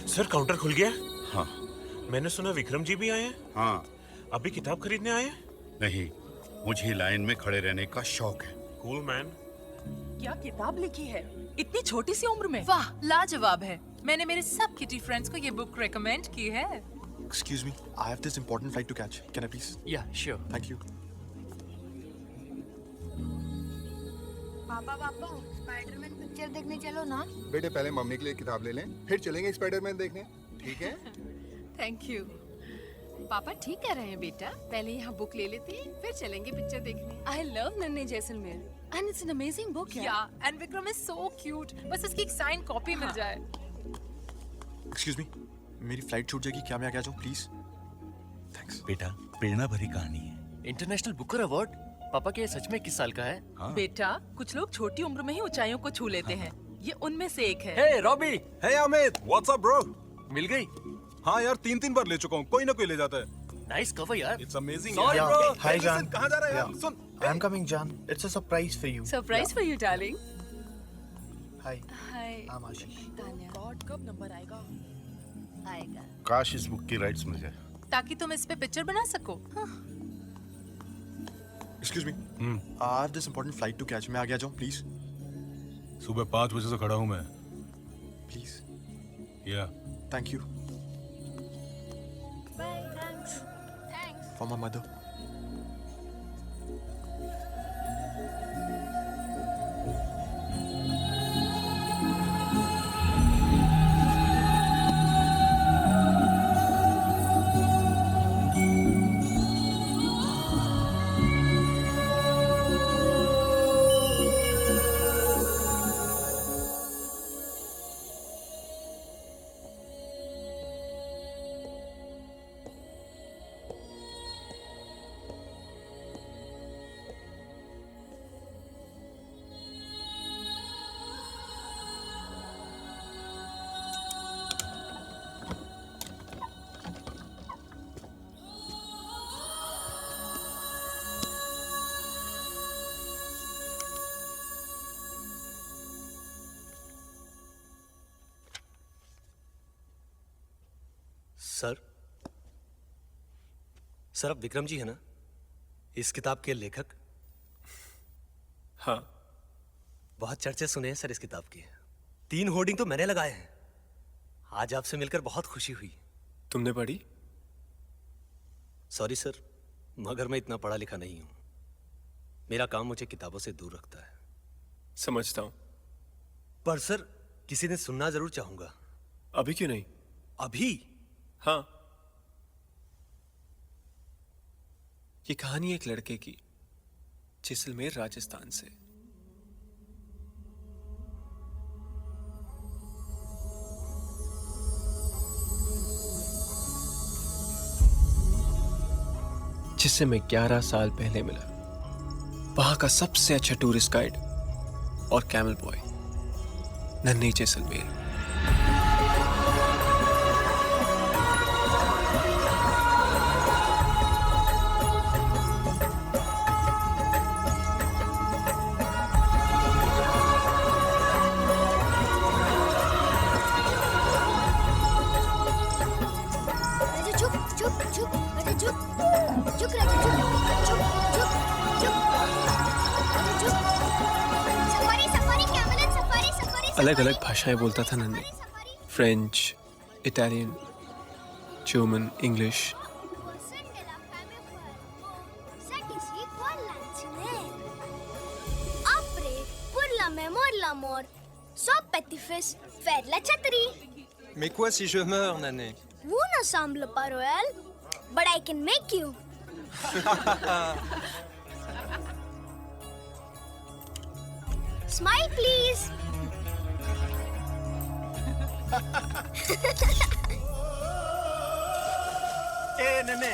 Sir counter खुल गया? हाँ। मैंने सुना विक्रम जी भी आए हैं। हाँ। अभी किताब खरीदने आए हैं? नहीं, मुझे लाइन में खड़े रहने का शौक है। Cool man. क्या किताब लिखी है इतनी छोटी सी उम्र में? वाह, लाजवाब है। मैंने मेरे सब किटी फ्रेंड्स को ये बुक रेकमेंड की है। Excuse me, I have this important flight to catch. Can I please? Yeah, sure. Thank you. पापा स्पाइडरमैन पिक्चर देखने चलो ना। बेटे पहले मम्मी के लिए किताब ले लें, फिर चलेंगे स्पाइडरमैन देखने, ठीक है? Thank you. पापा ठीक कह रहे हैं बेटा, पहले यहाँ बुक ले लेते हैं, फिर चलेंगे पिक्चर देखने। I love Nanhe Jaisalmer and it's an amazing book. Yeah and Vikram is so cute. बस इसकी एक साइन कॉपी मिल जाए। Excuse me, मेरी फ्लाइट छूट जाएगी, क्या मैं आगे आ जाऊँ प्लीज? थैंक्स। बेटा, प्रेरणा भरी कहानी है। International Booker award? पापा के सच में किस साल का है? हाँ। बेटा, कुछ लोग छोटी उम्र में ही ऊंचाइयों को छू लेते हैं। ये उनमें से एक है। हे रॉबी, हे अमित, व्हाट्स अप ब्रो? मिल गई? हाँ यार, 3 बार ले चुका हूँ, कोई ना कोई ले जाता है। नाइस कवर यार। It's amazing. Sorry, bro. Hi John. कहाँ जा रहा है यार? सुन। I'm coming, John. It's a surprise for you. Surprise for you darling. Hi, hi I'm Ashish. Tanya. God कब नंबर आएगा? आएगा। काश इस बुक की राइट्स मिल जाए। ताकि तुम इस पे पिक्चर बना सको। Excuse me. I have this important flight to catch. मैं आगे आ जाऊँ प्लीज? सुबह 5 बजे से खड़ा हूँ मैं। प्लीज। या। Thank you. Bye, thanks. For my mother. Sir अब विक्रम जी है ना इस किताब के लेखक? हाँ। बहुत चर्चे सुने हैं सर इस किताब की। 3 होर्डिंग तो मैंने लगाए हैं। आज आपसे मिलकर बहुत खुशी हुई। तुमने पढ़ी? सॉरी सर, मगर मैं इतना पढ़ा लिखा नहीं हूं। मेरा काम मुझे किताबों से दूर रखता है। समझता हूं। पर सर किसी दिन सुनना जरूर चाहूंगा। अभी क्यों नहीं? अभी? हाँ। ये कहानी एक लड़के की, जैसलमेर राजस्थान से। जिससे मैं 11 साल पहले मिला। वहां का सबसे अच्छा टूरिस्ट गाइड और कैमल बॉय, नन्हे जैसलमेर। अलग अलग भाषाएं बोलता था नन्हे। French, Italian, German, English. Mais quoi si je meurs, Nané? Vous ne semble pas royal, but I can make you. Smile, please. Hey, Nané,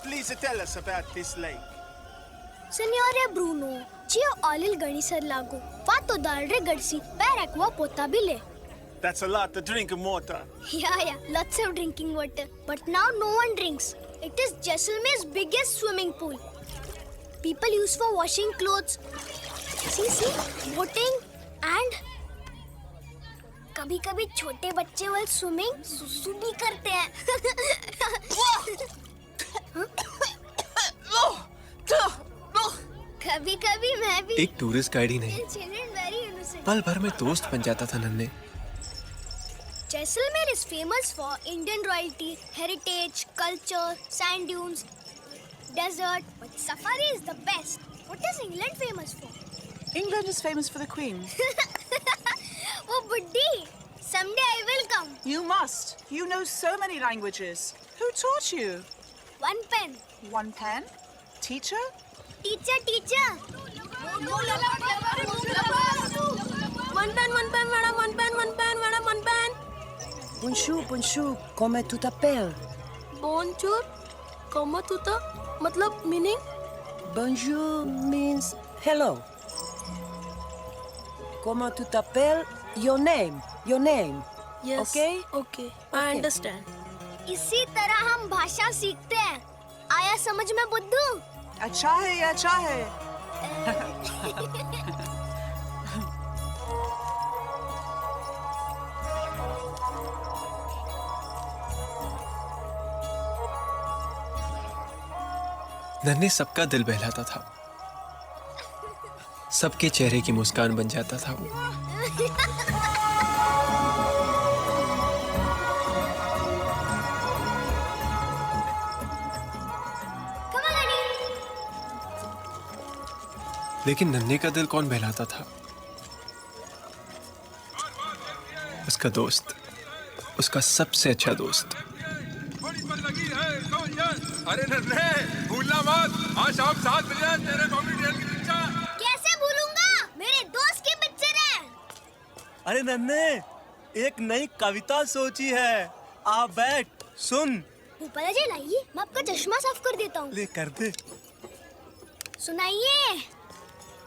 please tell us about this lake. Signore Bruno, cio olil ganisar lago. Fatto dalre gadsi, per aqua potabile. That's a lot to drink in water. Yeah, lots of drinking water. But now no one drinks. It is Jaisalmer's biggest swimming pool. People use for washing clothes. See, boating and कभी कभी छोटे बच्चे वाल swimming सुसु भी करते हैं। कभी कभी मैं भी। एक टूरिस्ट गाइड ही नहीं, Children very innocent. पल भर में दोस्त बन जाता था नन्हे। Jaisalmer is famous for Indian royalty, heritage, culture, sand dunes, desert, but safari is the best. What is England famous for? England is famous for the Queen. Oh, Buddy, someday I will come. You must. You know so many languages. Who taught you? One pen. One pen? Teacher? Teacher, teacher. One pen, madam. One pen, madam. One pen. Bonjour, comment tu t'appelles? Bonjour. Comment tu t'as? मतलब meaning? Bonjour means hello. Comment tu t'appelles? Your name. Yes. Okay? Okay. I understand. इसी तरह हम भाषा सीखते हैं। आया समझ में बुद्धू? अच्छा है। नन्हे सबका दिल बहलाता था, सबके चेहरे की मुस्कान बन जाता था वो। लेकिन नन्हे का दिल कौन बहलाता था? उसका दोस्त, उसका सबसे अच्छा दोस्त। अरे नन्हे, भूलना मत, आज शाम 7 बजे तेरे कॉमेडियन की पिक्चर। कैसे भूलूंगा? मेरे दोस्त की पिक्चर है। अरे नन्हे, एक नई कविता सोची है, आप बैठ सुन। ऊपर जी लाइए, मैं आपका चश्मा साफ कर देता हूँ। ले कर दे। सुनाइए।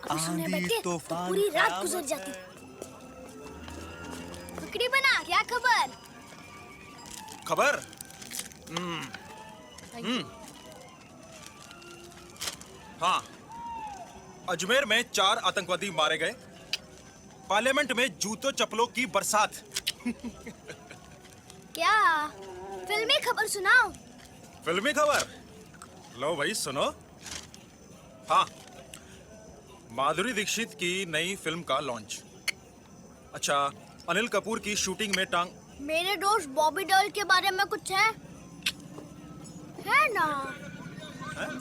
अभी सुने आंधी, बैठे तो तूफान, पूरी रात कयामत गुजर है। जाती। पकड़ी बना, क्या खबर? खबर? हाँ, अजमेर में 4 आतंकवादी मारे गए। पार्लियामेंट में जूतों चप्पलों की बरसात। क्या फिल्मी खबर सुनाओ? फिल्मी खबर? लो भाई सुनो। हाँ, माधुरी दीक्षित की नई फिल्म का लॉन्च। अच्छा, अनिल कपूर की शूटिंग में टांग। मेरे दोस्त बॉबी डॉल के बारे में कुछ है ना?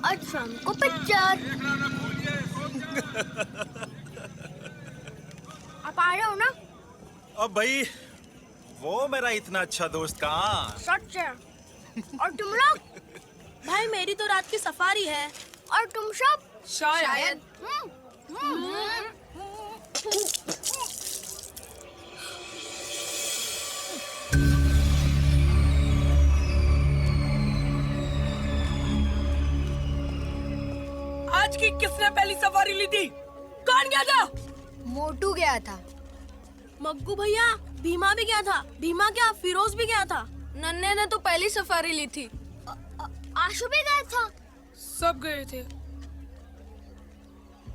अच्छा, हमको पिक्चर। आप आ रहे हो ना? अब भाई वो मेरा इतना अच्छा दोस्त कहाँ? सच है। और तुम लोग? भाई मेरी तो रात की सफारी है। और तुम सब? शायद। आज की किसने पहली सवारी ली थी? कौन गया था? मोटू गया था। मग्गू भैया, भीमा भी गया था। भीमा क्या, फिरोज भी गया था। नन्हे ने तो पहली सफारी ली थी। आशु भी गया था। सब गए थे।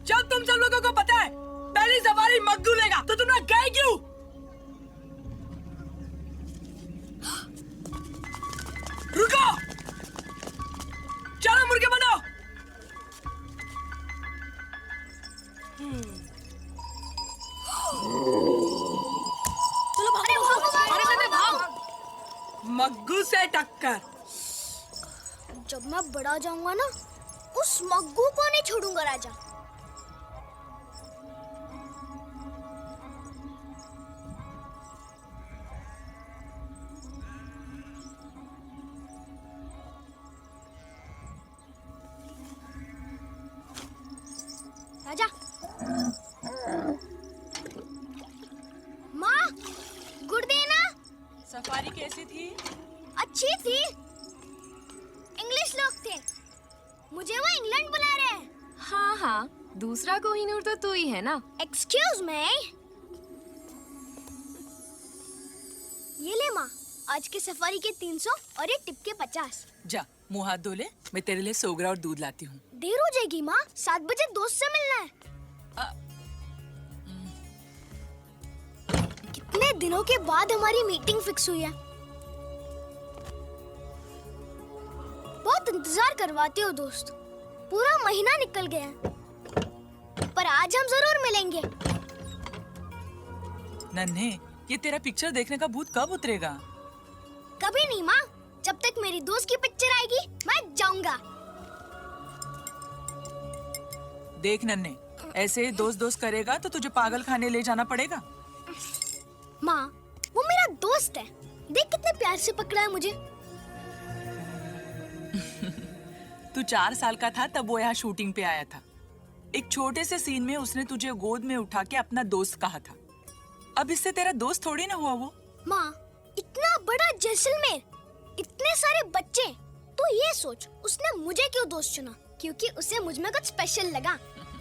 जब तुम सब लोगों को पता है पहली सवारी मग्गू लेगा, तो तुम लोग गए क्यों? रुको! चलो मुर्गे बनाओ। चलो भागो। मग्गू से टक्कर। जब मैं बड़ा जाऊंगा ना, उस मग्गू को नहीं छोड़ूंगा राजा। राजा। माँ, गुड़ देना। सफारी कैसी थी? अच्छी थी। इंग्लिश लोग थे। मुझे वो इंग्लैंड बुला रहे हैं। हाँ, दूसरा कोहिनूर तो तू ही है ना। Excuse me. ये ले माँ, आज के सफारी के 300 और ये टिप के 50। जा मुंह हाथ धो ले, मैं तेरे लिए सोगरा और दूध लाती हूँ। देर हो जाएगी माँ, 7 बजे दोस्त से मिलना है। कितने दिनों के बाद हमारी मीटिंग फिक्स हुई है। बहुत इंतजार करवाते हो दोस्त, पूरा महीना निकल गया है, पर आज हम जरूर मिलेंगे। नन्हे, ये तेरा पिक्चर देखने का भूत कब उतरेगा? कभी नहीं माँ, जब तक मेरी दोस्त की पिक्चर आएगी मैं जाऊंगा। देख नन्हे, ऐसे दोस्त दोस्त करेगा तो तुझे पागल खाने ले जाना पड़ेगा। माँ, वो मेरा दोस्त है, देख कितने प्यार से पकड़ा है मुझे। तू 4 साल का था तब वो यहाँ शूटिंग पे आया था। एक छोटे से सीन में उसने तुझे गोद में उठा के अपना दोस्त कहा था। अब इससे तेरा दोस्त थोड़ी ना हुआ वो। माँ, इतना बड़ा जैसलमेर, इतने सारे बच्चे, तो ये सोच उसने मुझे क्यों दोस्त चुना? क्योंकि उसे मुझ में कुछ स्पेशल लगा।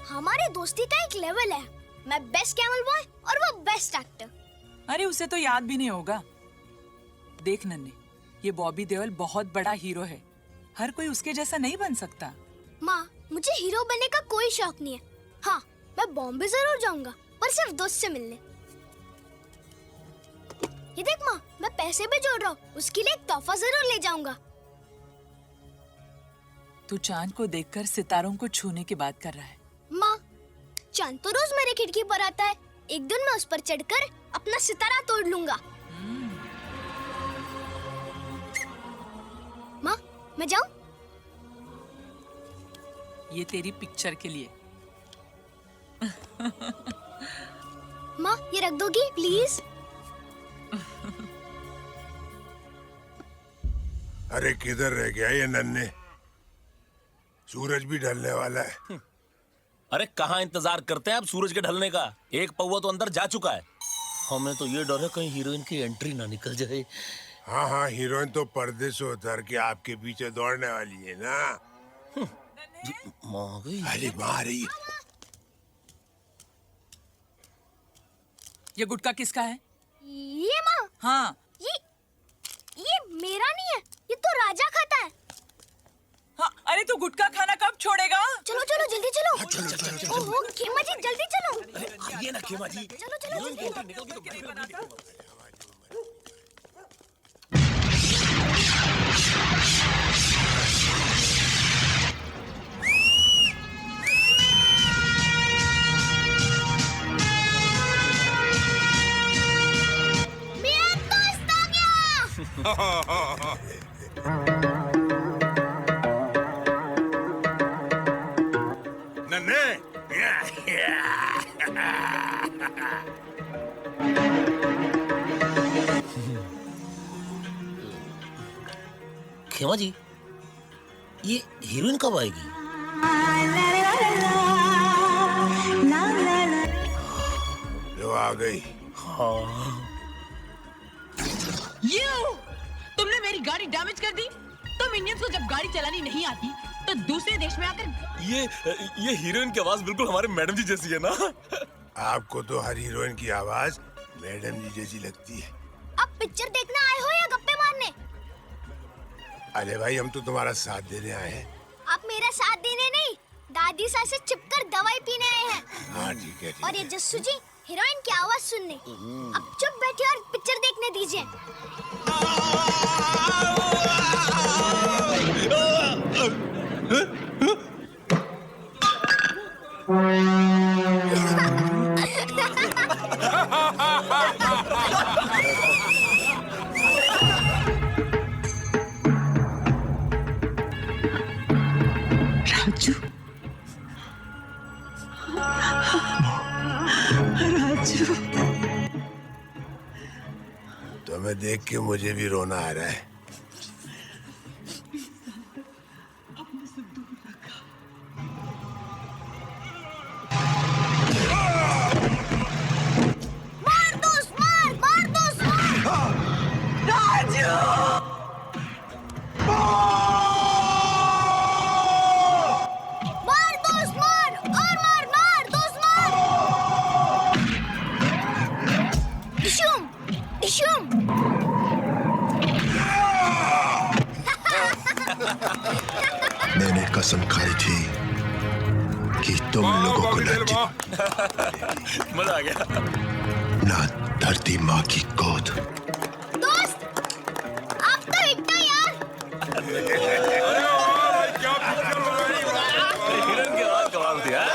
हमारे दोस्ती का एक लेवल है, मैं बेस्ट कैमल बॉय और वो बेस्ट एक्टर। अरे उसे तो याद भी नहीं होगा। देख नन्हे, ये बॉबी देओल बहुत बड़ा हीरो है, हर कोई उसके जैसा नहीं बन सकता। माँ, मुझे हीरो बनने का कोई शौक नहीं है। हाँ, मैं बॉम्बे जरूर जाऊंगा, पर सिर्फ दोस्त से मिलने। ये देख माँ, मैं पैसे भी जोड़ रहा हूँ, उसके लिए एक तोहफा जरूर ले जाऊंगा। तू चांद को देखकर सितारों को छूने की बात कर रहा है। माँ, चांद तो रोज मेरे खिड़की पर आता है, एक दिन मैं उस पर चढ़कर अपना सितारा तोड़ लूंगा। माँ, मैं जाऊं? ये तेरी पिक्चर के लिए। माँ, ये रख दोगी प्लीज? अरे किधर रह गया ये नन्हे? सूरज भी ढलने वाला है। अरे कहाँ इंतजार करते हैं आप सूरज के ढलने का? एक पौवा तो अंदर जा चुका है। हमें तो ये डर है कहीं हीरोइन की एंट्री ना निकल जाए। हाँ हाँ, हीरोइन तो पर्दे से उतर के आपके पीछे दौड़ने वाली है ना। माँ गई। अरे माँ रही। ये गुटखा किसका है? ये माँ? हाँ। ये मेरा नहीं है, ये तो राजा खाता है। हाँ, अरे तू गुटखा खाना कब छोड़ेगा? चलो चलो जल्दी चलो। चलो चलो चलो। ओहो, खेमा जी जल्दी चलो। आइए ना खेमा जी। चलो चलो जल्दी। मेरा दोस्त आ गया। नन्हे। खेमा जी, ये हीरोइन कब आएगी? जो आ गई। हाँ। तुमने मेरी गाड़ी डैमेज कर दी। तुम इंडियंस को जब गाड़ी चलानी नहीं आती तो दूसरे देश में आकर ये हीरोइन की आवाज बिल्कुल हमारे मैडम जी जैसी है ना? आपको तो हर हीरोइन की आवाज मैडम जी जैसी लगती है। अब पिक्चर देखने आए हो या गप्पे मारने? अरे भाई, हम तो तुम्हारा साथ देने आए हैं। आप मेरा साथ देने नहीं, दादी सास से चिपकर दवाई पीने आए हैं। हाँ ठीक है। और ये जस्सू जी हीरोइन की आवाज सुनने। अब चुप बैठिए और पिक्चर देखने दीजिए। राजू, राजू, तुम्हें देख के मुझे भी रोना आ रहा है। मार दोस्त मार, मार दोस्त मार। राजू, मार दोस्त मार, और मार, मार दोस्त मार। डिशूम, डिशूम। मैंने कसम खाई थी कि तुम लोगों को मजा आ गया। अपना धरती माँ की गोद। दोस्त आप तो इतना यार। हिरन की आवाज कमाल थी हाँ?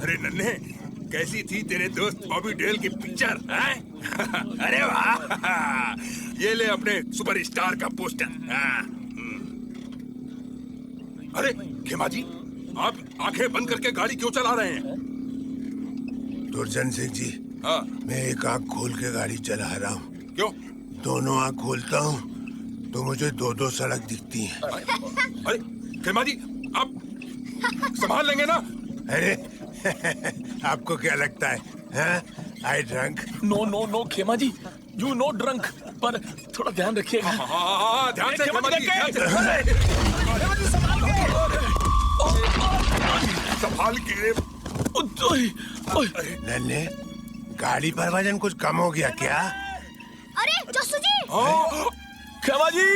अरे नन्हे, कैसी थी तेरे दोस्त बॉबी डेल की पिक्चर? अरे वाह, ये ले अपने सुपरस्टार का पोस्टर। अरे खेमा जी, आप आंखें बंद करके गाड़ी क्यों चला रहे हैं? दुर्जन सिंह जी, हाँ, मैं एक आंख खोल के गाड़ी चला रहा हूँ। क्यों? दोनों आंख खोलता हूँ तो मुझे दो दो सड़क दिखती हैं। अरे खेमा जी, आप संभाल लेंगे ना? अरे आपको क्या लगता है? आई ड्रंक? नो नो नो खेमा जी, यू नो ड्रंक, पर थोड़ा ध्यान रखिएगा। हाँ, ध्यान से खेमा जी, ध्यान से। संभाल के। नन्हे, गाड़ी पर वजन कुछ कम हो गया क्या? अरे जस्सू जी। खेमा जी।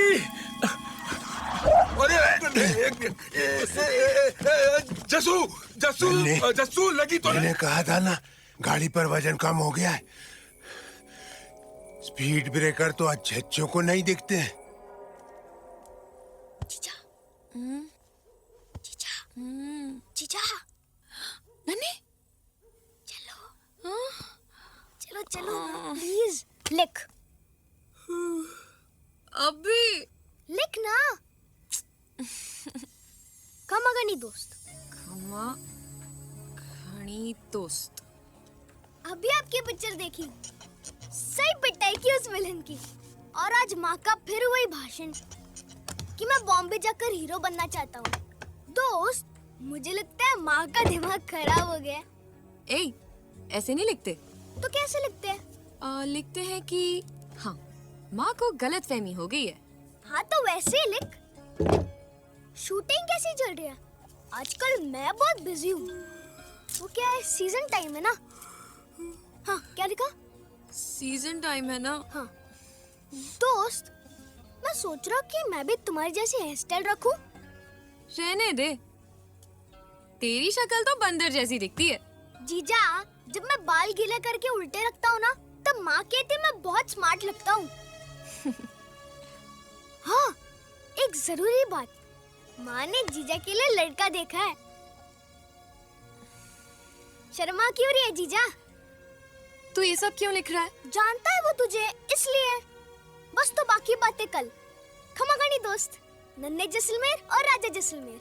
जस्सू, जस्सू, जस्सू लगी तो। मैंने कहा था ना, गाड़ी पर वजन कम हो गया है। स्पीड ब्रेकर तो अच्छे को नहीं दिखते हैं। जीजा नन्हे चलो चलो चलो प्लीज लिख। अभी लिख ना। खमागनी दोस्त। खमागनी दोस्त। अभी आपकी पिक्चर देखी, सही पिटाई की उस विलन की। और आज माँ का फिर वही भाषण कि मैं बॉम्बे जाकर हीरो बनना चाहता हूँ। दोस्त, मुझे लगता है माँ का दिमाग खराब हो गया। ए, ऐसे नहीं लिखते। तो कैसे लिखते हैं? लिखते हैं कि हाँ, माँ को गलतफहमी हो गई है। हाँ तो वैसे ही लिख। शूटिंग कैसी चल रही है? आजकल मैं बहुत बिजी हूँ। वो क्या है, सीजन टाइम है ना? हाँ, क्या लिखा? सीजन टाइम है ना? हाँ। दोस्त, मैं सोच रहा हूँ कि मैं भी तुम्हारी जैसी हेयर स्टाइल रखूं। रहने दे, तेरी शक्ल तो बंदर जैसी दिखती है। जीजा, जब मैं बाल गीले करके उल्टे रखता हूँ ना, तब माँ कहती मैं बहुत स्मार्ट लगता हूँ। हाँ, एक जरूरी बात, माँ ने जीजा के लिए लड़का देखा है। शर्मा क्यों रही है जीजा? तू ये सब क्यों लिख रहा है? जानता है वो तुझे, इसलिए। बस तो बाकी बातें कल। खमागनी दोस्त, नन्हे जैसलमेर और राजा जैसलमेर।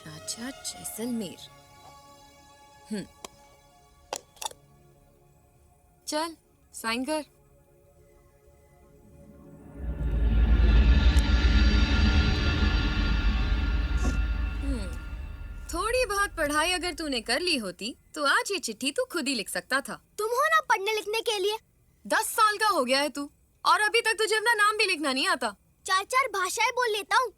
राजा जैसलमेर। चल साइन कर। थोड़ी बहुत पढ़ाई अगर तूने कर ली होती तो आज ये चिट्ठी तू खुद ही लिख सकता था। तुम हो ना पढ़ने लिखने के लिए। 10 साल का हो गया है तू और अभी तक तुझे अपना नाम भी लिखना नहीं आता। 4 भाषाएं बोल लेता हूँ।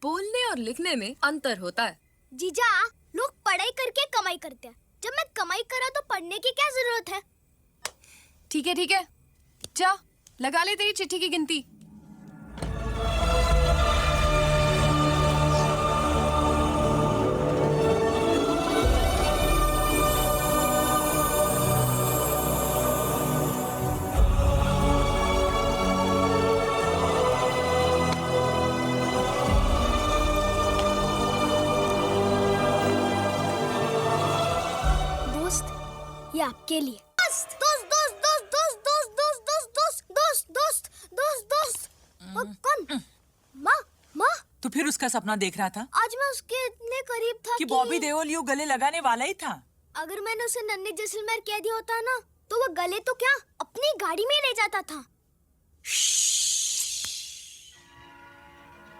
बोलने और लिखने में अंतर होता है। जीजा, लोग पढ़ाई करके कमाई करते हैं। जब मैं कमाई करा तो पढ़ने की क्या जरूरत है? ठीक है, जा लगा ले तेरी चिट्ठी की गिनती। ये आपके लिए। दोस्त दोस्त दोस्त दोस्त दोस्त दोस्त दोस्त दोस्त दोस्त दोस्त दोस्त। कौन? माँ माँ। तो फिर उसका सपना देख रहा था? आज मैं उसके इतने करीब था कि बॉबी देओल यूं गले लगाने वाला ही था। अगर मैंने उसे नन्हे जैसलमेर कह दिया होता ना, तो वो गले तो क्या अपनी गाड़ी में ले जाता था।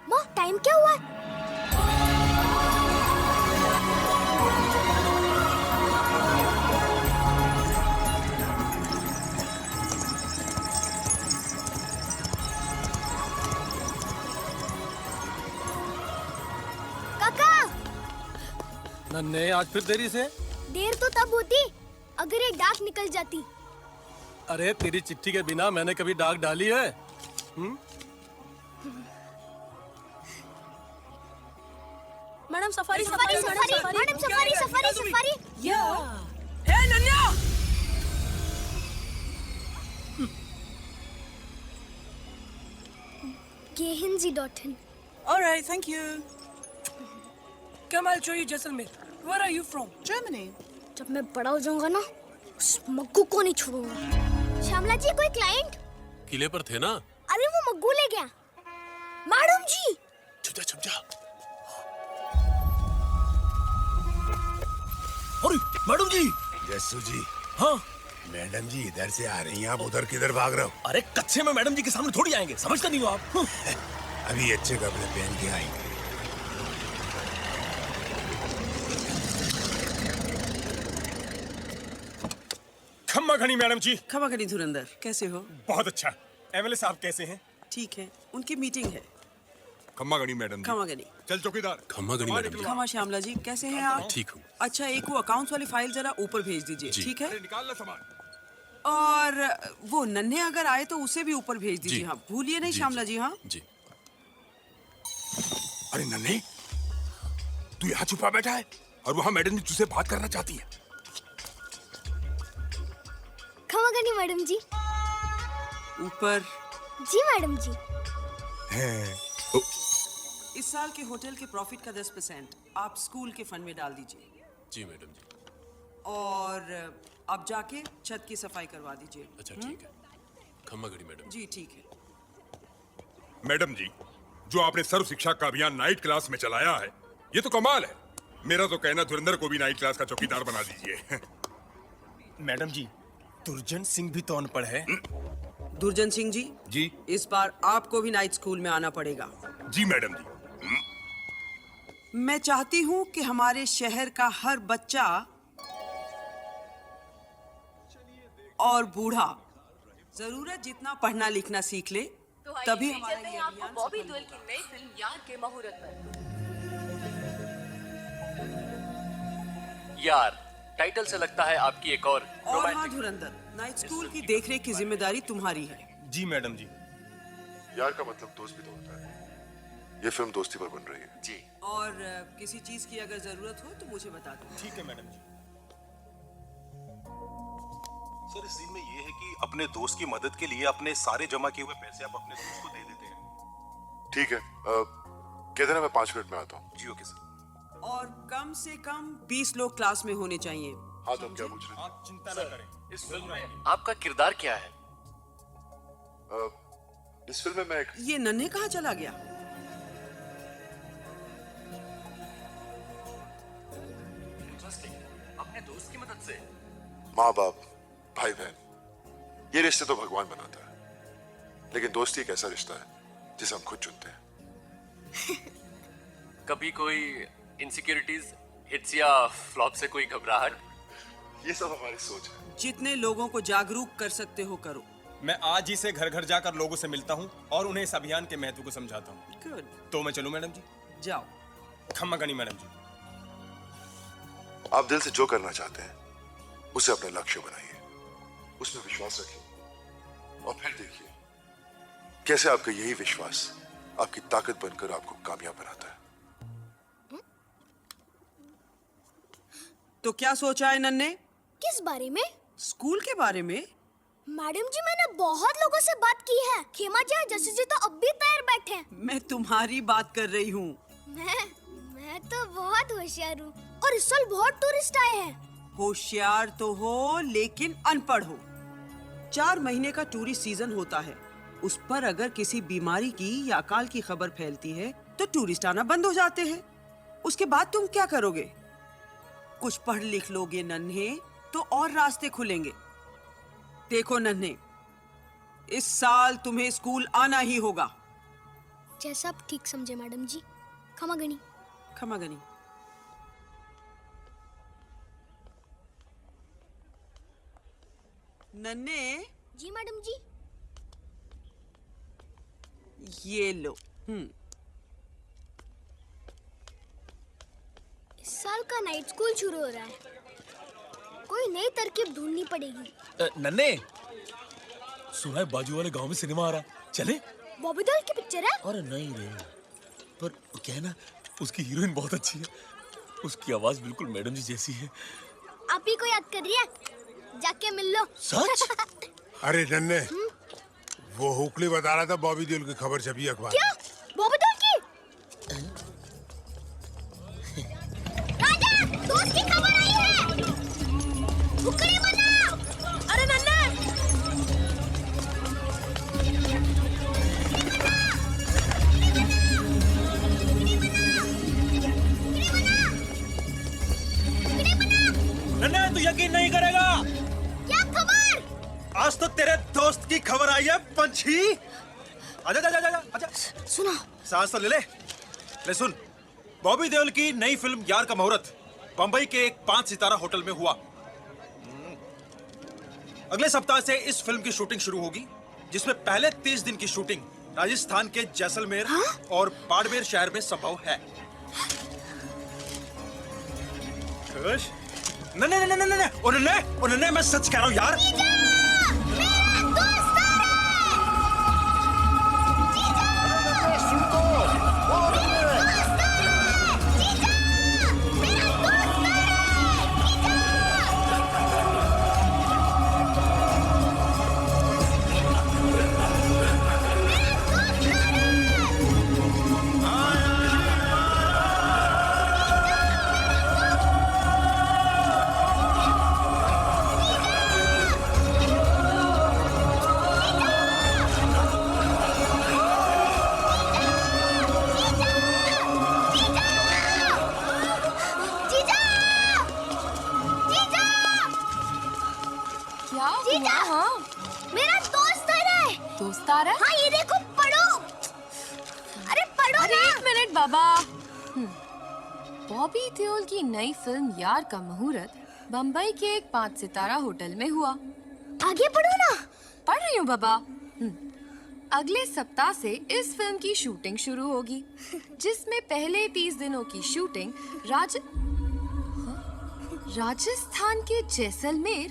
माँ, टाइम क्या हुआ है? नन्हे, आज फिर देरी से? देर तो तब होती अगर एक डाक निकल जाती। अरे तेरी चिट्ठी के बिना मैंने कभी डाक डाली है? Madam safari safari safari madam safari safari safari या ए नन्या gehinzi.in Alright, thank you. Come, I'll show you Jaisalmer. Where are you from? Germany. जब मैं बड़ा हो जाऊंगा ना उस मग्गू को नहीं छोड़ूंगा। श्यामला जी कोई क्लाइंट? किले पर थे ना? अरे वो मग्गू ले गया। मैडम जी छुप जा। अरे मैडम जी। जस्सू जी। हाँ मैडम जी इधर से आ रही हैं, आप उधर किधर भाग रहे हो? अरे कच्चे में मैडम जी के सामने थोड़ी आएंगे, समझते नहीं हो आप? अभी अच्छे कपड़े पहन के आएंगे। खम्मा घनी मैडम जी। खम्मा घनी धुरंधर, कैसे हो? बहुत अच्छा। एमएलए साहब कैसे हैं? ठीक है, उनकी मीटिंग है। खम्मा गणी मैडम जी। खम्मा घनी। चल चौकीदार। खम्मा गणी मैडम जी। खम्मा श्यामला जी, कैसे हैं आप? ठीक हूँ। अच्छा, एक वो अकाउंट्स वाली फाइल जरा ऊपर भेज दीजिए, ठीक है? निकाल लो सामान। और वो नन्हे अगर आए तो उसे भी ऊपर भेज दीजिए। हाँ, भूलिए नहीं श्यामला जी। हाँ जी। अरे नन्हे, तू यहाँ छुपा बैठा है और वहाँ मैडम जी तुझसे बात करना चाहती है। खमागनी मैडम जी। ऊपर। जी मैडम जी। इस साल के होटल के प्रॉफिट का 10% आप स्कूल के फंड में डाल दीजिए। जी मैडम जी। और आप जाके छत की सफाई करवा दीजिए। अच्छा ठीक है। खम्मा गणी मैडम जी ठीक है। मैडम जी, जो आपने सर्व शिक्षा का अभियान नाइट क्लास में चलाया है, ये तो कमाल है। मेरा तो कहना धुरंधर को भी नाइट क्लास का चौकीदार बना दीजिए। मैडम जी, दुर्जन सिंह भी तो अनपढ़ है। दुर्जन सिंह जी। जी। इस बार आपको भी नाइट स्कूल में आना पड़ेगा। जी मैडम जी। मैं चाहती हूँ कि हमारे शहर का हर बच्चा और बूढ़ा जरूरत जितना पढ़ना लिखना सीख ले, तभी हमारा ये अभियान बॉबी देओल की नई फिल्म यार के मुहूर्त पर। यार, टाइटल से लगता है आपकी एक और हाँ धुरंधर, नाइट स्कूल की देखरेख की जिम्मेदारी तुम्हारी है। जी मैडम जी। यार का मतलब दोस्त भी तो होता है। ये फिल्म दोस्ती पर बन रही है। जी। और किसी चीज की अगर जरूरत हो तो मुझे बता दो। ठीक है मैडम जी। सर, इस सीन में ये है कि अपने दोस्त की मदद के लिए अपने सारे जमा किए हुए पैसे आप अपने दोस्त को दे देते हैं। ठीक है, कह देना मैं 5 मिनट में आता हूँ। जी ओके सर। और कम से कम 20 लोग क्लास में होने चाहिए। हाँ तो क्या पूछ रहे हैं? आप चिंता न करें। इस फिल्म में आपका किरदार क्या है? इस फिल्म में मैं एक... ये नन्हे कहाँ चला गया? अपने दोस्त की मदद से। माँ बाप, भाई बहन, ये रिश्ते तो भगवान बनाता है, लेकिन दोस्ती एक ऐसा रिश्ता है जिसे हम खुद चुनते हैं। कभी कोई इनसिक्योरिटीज, हिट्स या फ्लॉप से कोई घबराहट? ये सब हमारी सोच है। जितने लोगों को जागरूक कर सकते हो करो। मैं आज ही से घर घर जाकर लोगों से मिलता हूँ और उन्हें इस अभियान के महत्व को समझाता हूँ। गुड। तो मैं चलूँ मैडम जी? जाओ। खम्मा गणी मैडम जी। आप दिल से जो करना चाहते हैं उसे अपने लक्ष्य बनाइए, उसमें विश्वास रखिए और फिर देखिए कैसे आपका यही विश्वास आपकी ताकत बनकर आपको कामयाब बनाता है। तो क्या सोचा है नन्हे? किस बारे में? स्कूल के बारे में। मैडम जी, मैंने बहुत लोगों से बात की है। खेमा जी और जस्सू जी तो अब भी तैयार बैठे हैं। मैं तुम्हारी बात कर रही हूँ। मैं तो बहुत होशियार हूँ और इस साल बहुत टूरिस्ट आए हैं। होशियार तो हो लेकिन अनपढ़ हो। 4 महीने का टूरिस्ट सीजन होता है, उस पर अगर किसी बीमारी की या अकाल की खबर फैलती है तो टूरिस्ट आना बंद हो जाते हैं। उसके बाद तुम क्या करोगे? कुछ पढ़ लिख लोगे नन्हे तो और रास्ते खुलेंगे। देखो नन्हे, इस साल तुम्हें स्कूल आना ही होगा। जैसा आप ठीक समझे मैडम जी। खमा गणी। खमा गणी। नन्हे। जी मैडम जी। ये लो। इस साल का नाइट स्कूल शुरू हो रहा है, कोई नई तरकीब ढूंढनी पड़ेगी। नन्हे, सुना है बाजू वाले गांव में सिनेमा आ रहा, चले? बॉबी देओल की पिक्चर है? अरे नहीं रे, पर क्या है ना, उसकी हीरोइन बहुत अच्छी है। उसकी आवाज बिल्कुल मैडम जी जैसी है। आप ही को याद कर रही है, जाके मिल लो। सच? अरे नन्हे, वो हुकली बता रहा था बॉबी देओल की खबर छपी अखबार। क्या? बॉबी देओल की? राजा, दोस्त की खबर आई है। हुक्कड़ी मनाओ। अरे नन्हे। नन्हे, तू यकीन नहीं करेगा। क्या खबर? आज तो तेरे दोस्त की खबर आई है पंछी। आजा आजा आजा आजा। सुनो। सांस तो ले सुन। बॉबी देओल की नई फिल्म यार का मुहूर्त बंबई के एक 5 सितारा होटल में हुआ। अगले सप्ताह से इस फिल्म की शूटिंग शुरू होगी, जिसमें पहले 30 दिन की शूटिंग राजस्थान के जैसलमेर और बाड़मेर शहर में संभव है। खुश? नहीं, मैं सच कह रहा हूँ यार। मेरा दोस्त आ रहा है। दोस्त आ रहा है? हाँ, ये देखो, पढ़ो। अरे पढ़ो अरे ना। 1 मिनट बाबा। बॉबी देओल की नई फिल्म यार का मुहूर्त बम्बई के एक 5 सितारा होटल में हुआ। आगे पढ़ो ना। पढ़ रही हूँ बाबा। अगले सप्ताह से इस फिल्म की शूटिंग शुरू होगी, जिसमें पहले 30 दिनों की शूटिंग राजस्थान के जैसलमेर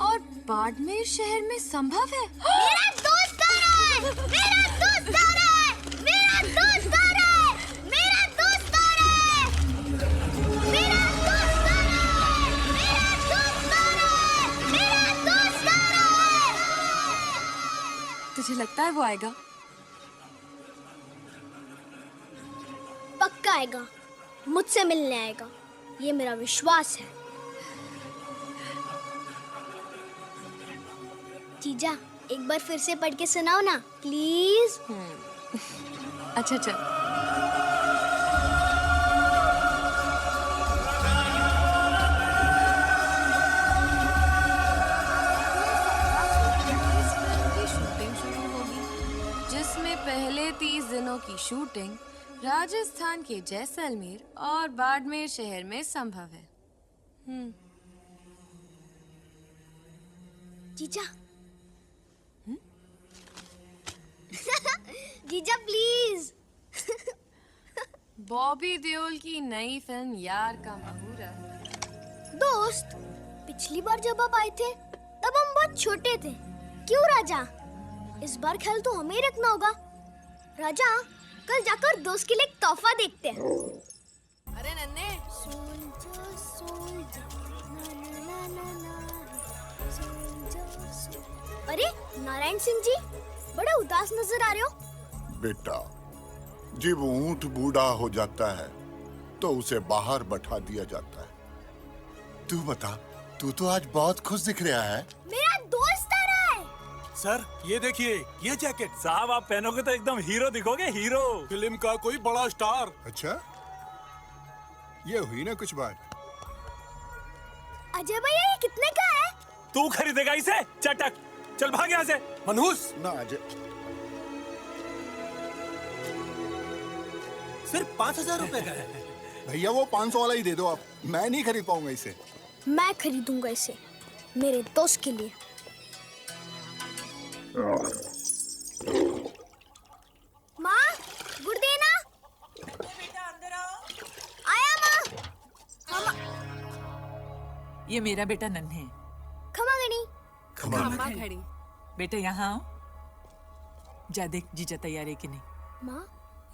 और बाड़मेर शहर में संभव है। मेरा दोस्त आ रहा है। मेरा दोस्त आ रहा है। मेरा दोस्त आ रहा है। मेरा दोस्त आ रहा है। मेरा दोस्त आ रहा है। मेरा दोस्त आ रहा है। मेरा दोस्त आ रहा है। तुझे लगता है वो आएगा? पक्का आएगा, मुझसे मिलने आएगा, ये मेरा विश्वास है। जीजा, एक बार फिर से पढ़ के सुनाओ ना, प्लीज। अच्छा चल। शूटिंग शुरू होगी, जिसमें पहले 30 दिनों की शूटिंग राजस्थान के जैसलमेर और बाड़मेर शहर में संभव है। जीजा। जीजा प्लीज। बॉबी देओल की नई फिल्म यार का मुहूर्त। दोस्त, पिछली बार जब आप आए थे तब हम बहुत छोटे थे। क्यों राजा? इस बार ख्याल तो हमें ही रखना होगा। राजा, कल जाकर दोस्त के लिए एक तोहफा देखते हैं। अरे नन्हे, अरे नारायण सिंह जी, बड़े उदास नजर आ रहे हो। बेटा, जब ऊंट बूढ़ा हो जाता है तो उसे बाहर बैठा दिया जाता है। तू बता, तू तो आज बहुत खुश दिख रहा है। मेरा दोस्त आ रहा है। सर, ये देखिए, ये जैकेट साहब आप पहनोगे तो एकदम हीरो दिखोगे, हीरो। फिल्म का कोई बड़ा स्टार। अच्छा, ये हुई ना कुछ बात। अजय भैया, ये कितने का है? तू खरीदेगा इसे? चटक, चल भाग यहाँ से। मनहूस ना अजय। सिर्फ 5,000 रुपए का है। भैया वो 500 वाला ही दे दो आप, मैं नहीं खरीद पाऊंगा इसे। मैं खरीदूंगा इसे, मेरे दोस्त के लिए। माँ, गुड़ देना। बेटा अंदर आओ। आया माँ। ये मेरा बेटा नन्हे। खमा गणी। खम्मा खड़ी। बेटा यहाँ आओ। जा देख जीजा तैयार है कि नहीं। माँ,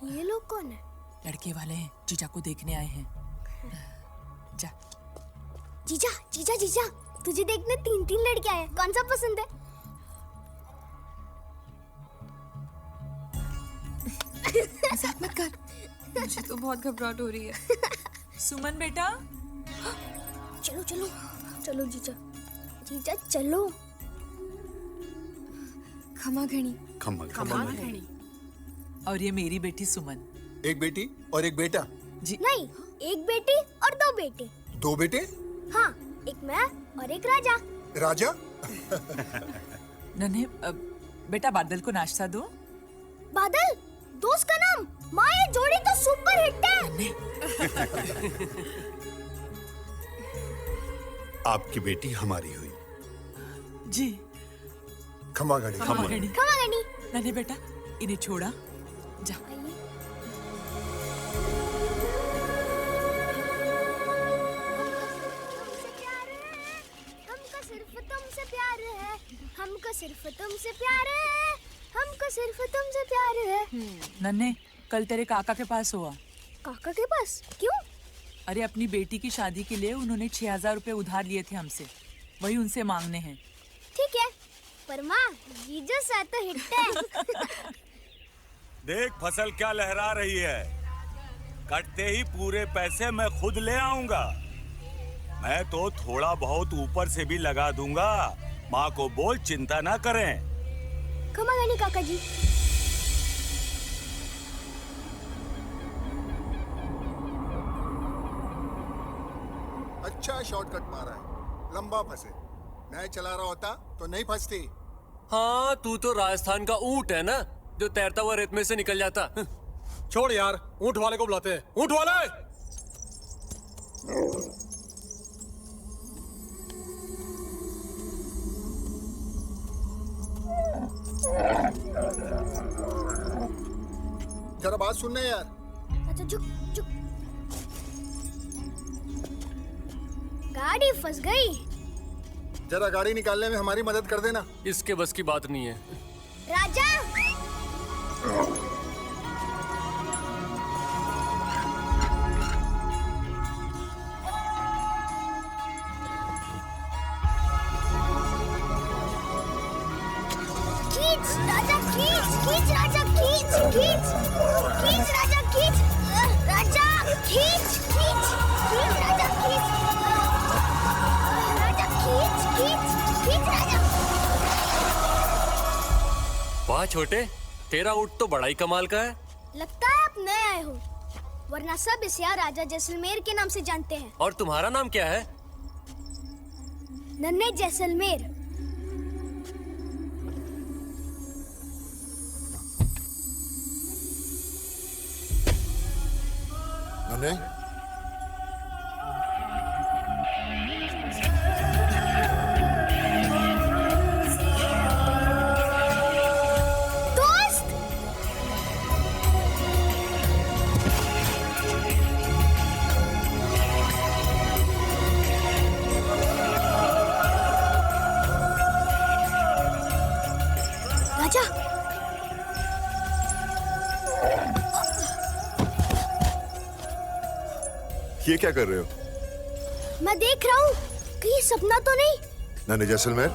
ये लोग कौन है? लड़के वाले हैं, जीजा को देखने आए हैं। जा। जीजा जीजा जीजा, तुझे देखने 3 लड़के आए, कौन सा पसंद है? मजाक मत कर, मुझे तो बहुत घबराहट हो रही है। सुमन बेटा, चलो चलो चलो जीजा, जीजा चलो। खमा घणी। खम्मा घणी। और ये मेरी बेटी सुमन। एक बेटी और एक बेटा? जी नहीं, एक बेटी और 2 बेटे। 2 बेटे? हाँ, एक मैं और एक राजा। राजा? नन्हे, बेटा बादल को नाश्ता दो। बादल, दोस्त का नाम। माँ, ये जोड़ी तो सुपर हिट है। आपकी बेटी हमारी हुई। जी। खमा घड़ी। खमा घड़ी। खमा घड़ी। नन्हे बेटा, इन्हें छोड़ा, जा। हमको सिर्फ तुमसे प्यार है, हमको सिर्फ तुमसे प्यार है, हमको सिर्फ तुमसे प्यार है। नन्हे, कल तेरे काका के पास हुआ। काका के पास? क्यों? अरे अपनी बेटी की शादी के लिए उन्होंने 6000 रुपए उधार लिए थे हमसे, वही उनसे मांगने हैं। ठीक है, पर माँ, जीजू सा तो हिट है। देख फसल क्या लहरा रही है, कटते ही पूरे पैसे मैं खुद ले आऊंगा। मैं तो थोड़ा बहुत ऊपर से भी लगा दूंगा, माँ को बोल चिंता ना करें। खमा घड़ी काका जी। अच्छा शॉर्टकट मारा है, लंबा फंसे। मैं चला रहा होता तो नहीं फंसती। हाँ, तू तो राजस्थान का ऊंट है ना, जो तैरता हुआ रेत में से निकल जाता। छोड़ यार, ऊंट वाले को बुलाते हैं। ऊंट वाले! जरा बात सुनना यार। अच्छा चुप चुप। गाड़ी फंस गई। जरा गाड़ी निकालने में हमारी मदद कर देना। इसके बस की बात नहीं है। राजा, खींच राजा, खींच खींच राजा, खींच खींच खींच राजा, खींच राजा, खींच खींच खींच राजा, खींच राजा, खींच खींच खींच राजा। वाह छोटे, तेरा ऊंट तो बड़ा ही कमाल का है। लगता है आप नए आए हो, वरना सब इसे राजा जैसलमेर के नाम से जानते हैं। और तुम्हारा नाम क्या है? नन्हे जैसलमेर। नन्हे, दोस्त, राजा, ये क्या कर रहे हो? मैं देख रहा हूँ कहीं सपना तो नहीं। नन्हे जैसलमेर,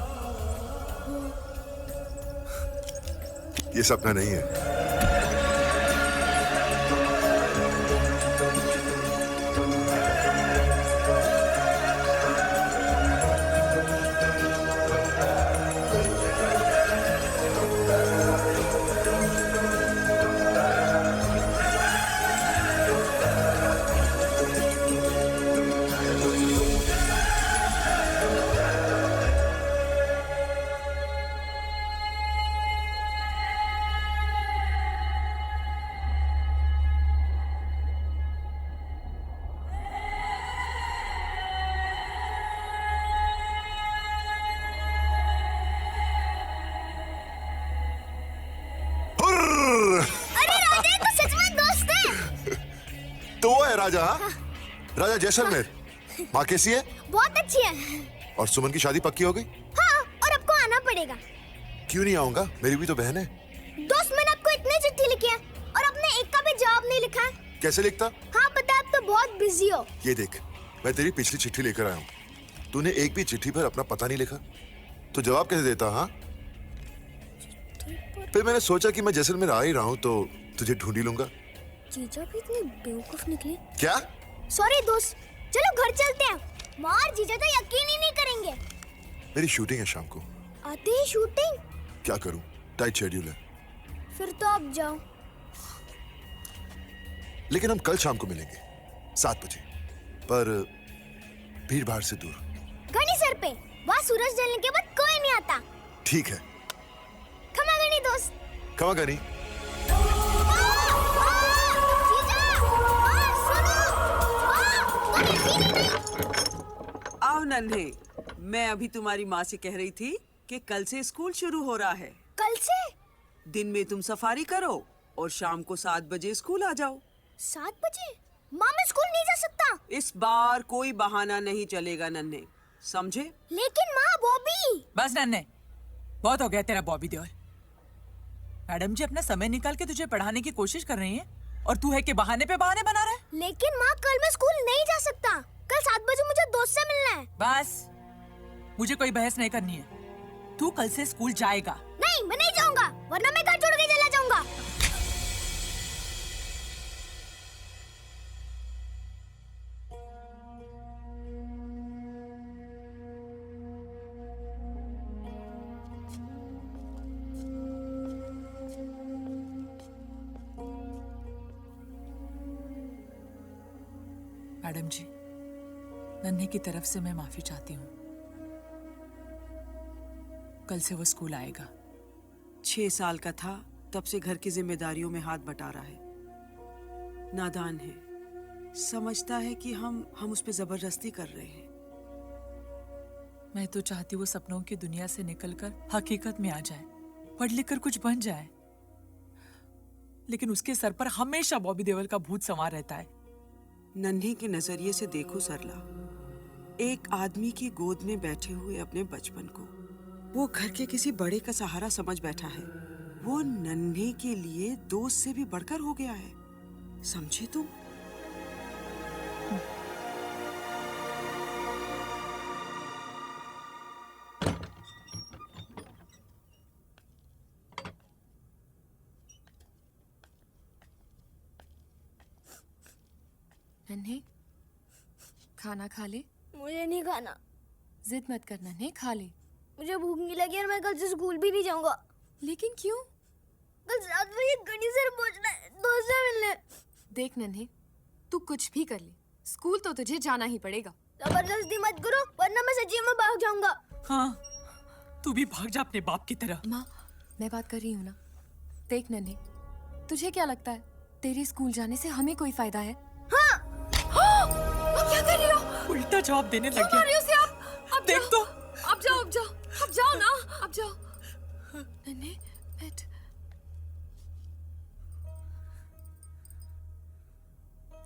ये सपना नहीं है। अरे राजा, ये तो सच में दोस्त है। तो वो है राजा, हाँ? राजा जैसलमेर। माँ कैसी है? बहुत अच्छी है। और सुमन की शादी पक्की हो गई? हाँ, और आपको आना पड़ेगा। क्यों नहीं आऊंगा, मेरी भी तो बहन है। दोस्त, मैंने आपको इतने चिट्ठी लिखी है और आपने एक का भी जवाब नहीं लिखा है। कैसे लिखता? हाँ पता, अब तो बहुत बिजी हो। ये देख, मैं तेरी पिछली चिट्ठी लेकर आया हूँ। तूने एक भी चिट्ठी पर अपना पता नहीं लिखा, तो जवाब कैसे देता? हाँ, फिर मैंने सोचा कि मैं जैसलमेर आ ही रहा हूँ तो तुझे ढूंढ ही लूंगा। जीजा भी इतने बेवकूफ निकले। क्या? सॉरी दोस्त, चलो घर चलते हैं। मार जीजा तो यकीन ही नहीं करेंगे। मेरी शूटिंग है शाम को। आते ही शूटिंग? क्या करूं, टाइट शेड्यूल है। फिर तो आप जाओ। लेकिन हम कल शाम को मिलेंगे 7 बजे, पर भीड़ भाड़ से दूर। घनी सर पे, वहाँ सूरज ढलने के बाद कोई नहीं आता। ठीक है। खमा गनी दोस्त। खमा गनी। आओ नन्हे, मैं अभी तुम्हारी माँ से कह रही थी कि कल से स्कूल शुरू हो रहा है। कल से? दिन में तुम सफारी करो और शाम को 7 बजे स्कूल आ जाओ। 7 बजे? माँ मैं स्कूल नहीं जा सकता। इस बार कोई बहाना नहीं चलेगा नन्हे, समझे? लेकिन माँ बॉबी। बस नन्हे, बहुत हो गया तेरा बॉबी देओल। मैडम जी अपना समय निकाल के तुझे पढ़ाने की कोशिश कर रही हैं और तू है कि बहाने पे बहाने बना रहा है। लेकिन माँ कल मैं स्कूल नहीं जा सकता। कल 7 बजे मुझे दोस्त से मिलना है। बस, मुझे कोई बहस नहीं करनी है। तू कल से स्कूल जाएगा। नहीं, मैं नहीं जाऊंगा, वरना मैं घर छोड़ के चला जाऊंगा। मैडम जी, नन्हे की तरफ से मैं माफी चाहती हूँ। कल से वो स्कूल आएगा। 6 साल का था तब से घर की जिम्मेदारियों में हाथ बटा रहा है। नादान है, समझता है कि हम उस पे जबरदस्ती कर रहे हैं। मैं तो चाहती हूँ वो सपनों की दुनिया से निकलकर हकीकत में आ जाए, पढ़ लिख कर कुछ बन जाए। लेकिन उसके सर पर हमेशा बॉबी देओल का भूत सवार रहता है। नन्हे के नजरिए से देखो सरला, एक आदमी की गोद में बैठे हुए अपने बचपन को वो घर के किसी बड़े का सहारा समझ बैठा है। वो नन्हे के लिए दोस्त से भी बढ़कर हो गया है, समझे तुम? नन्हे, खाना खा ले। मुझे नहीं खाना। जिद मत कर नन्हे, खा ले। मुझे भूख नहीं लगी और मैं कल से स्कूल भी नहीं जाऊंगा। लेकिन क्यों? कल 7 बजे गणी सर पहुंचना है, दोस्त से मिलने। देख नन्हे, तू कुछ भी कर ले, स्कूल तो तुझे जाना ही पड़ेगा। जबरदस्ती मत करो, वरना मैं सच्ची में भाग जाऊंगा। हाँ, तू भी भाग जा अपने बाप की तरह। माँ, मैं बात कर रही हूँ ना। देख नन्हे, तुझे क्या लगता है तेरे स्कूल जाने से हमें कोई फायदा है? हाँ। क्या कर रही हो? उल्टा जवाब देने क्यों लग कर रही हो गया। उसे आप? अब देख तो। अब जाओ, अब जाओ, अब जाओ ना, अब जाओ। नन्हे, बैठ।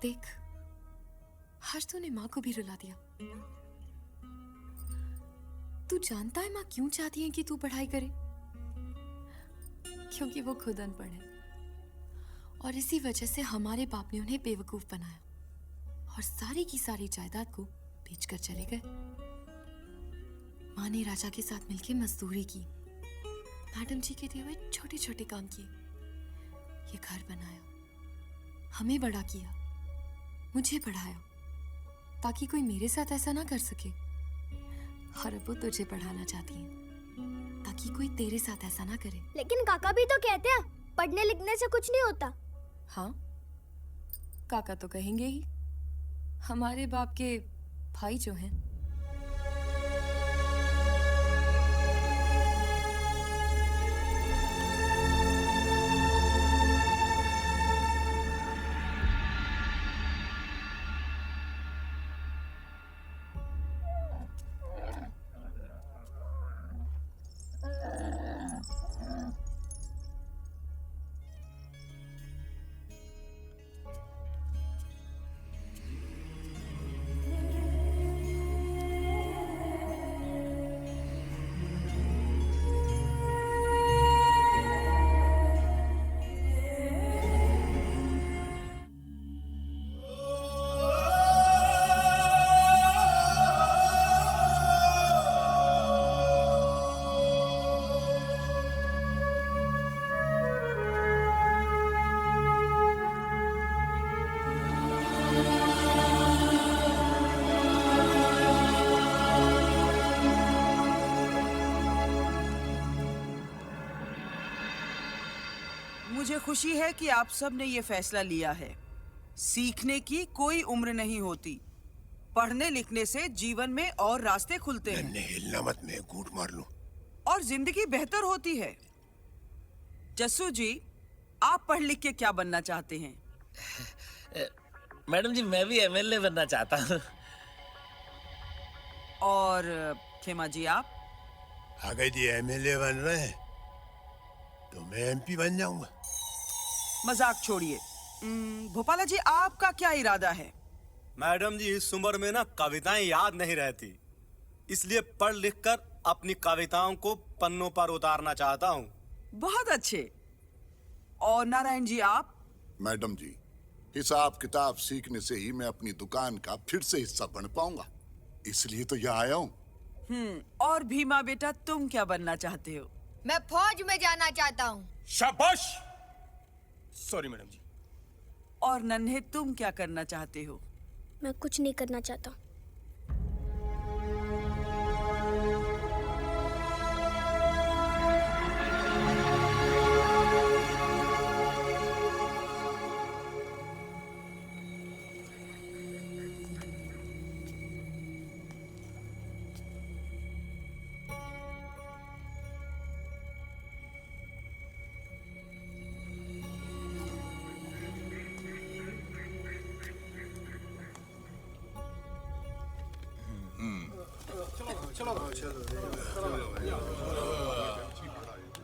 देख, हर्ष तूने माँ को भी रुला दिया। तू जानता है माँ क्यों चाहती है कि तू पढ़ाई करे? क्योंकि वो खुद अनपढ़ है और इसी वजह से हमारे बाप ने उन्हें बेवकूफ बनाया और सारी की सारी जायदाद को बेचकर चले गए। माँ ने राजा के साथ मिलकर मजदूरी की, मैडम जी के दिए हुए छोटे छोटे काम किए, ये घर बनाया, हमें बड़ा किया, मुझे पढ़ाया, ताकि कोई मेरे साथ ऐसा ना कर सके। और अब वो तुझे पढ़ाना चाहती है ताकि कोई तेरे साथ ऐसा ना करे। लेकिन काका भी तो कहते हैं पढ़ने लिखने से कुछ नहीं होता। हाँ, काका तो कहेंगे ही, हमारे बाप के भाई जो हैं। खुशी है कि आप सब ने ये फैसला लिया है। सीखने की कोई उम्र नहीं होती। पढ़ने लिखने से जीवन में और रास्ते खुलते हैं। नन्हे हिलना मत, मैं घूंट मार लूं। और जिंदगी बेहतर होती है। जस्सू जी, आप पढ़ लिख के क्या बनना चाहते हैं? मैडम जी, मैं भी एमएलए बनना चाहता हूँ। और खेमा जी, आप? अगर जी एमएलए बन रहे हैं तो मैं एमपी बन जाऊंगा। मजाक छोड़िए। भोपाला जी, आपका क्या इरादा है? मैडम जी, इस उम्र में ना कविताएं याद नहीं रहती, इसलिए पढ़ लिख कर अपनी कविताओं को पन्नों पर उतारना चाहता हूँ। बहुत अच्छे। और नारायण जी, आप? मैडम जी, हिसाब किताब सीखने से ही मैं अपनी दुकान का फिर से हिस्सा बन पाऊंगा, इसलिए तो यहाँ आया हूँ। और भीमा बेटा, तुम क्या बनना चाहते हो? मैं फौज में जाना चाहता हूँ। शाबाश। सॉरी मैडम जी। और नन्हे, तुम क्या करना चाहते हो? मैं कुछ नहीं करना चाहता।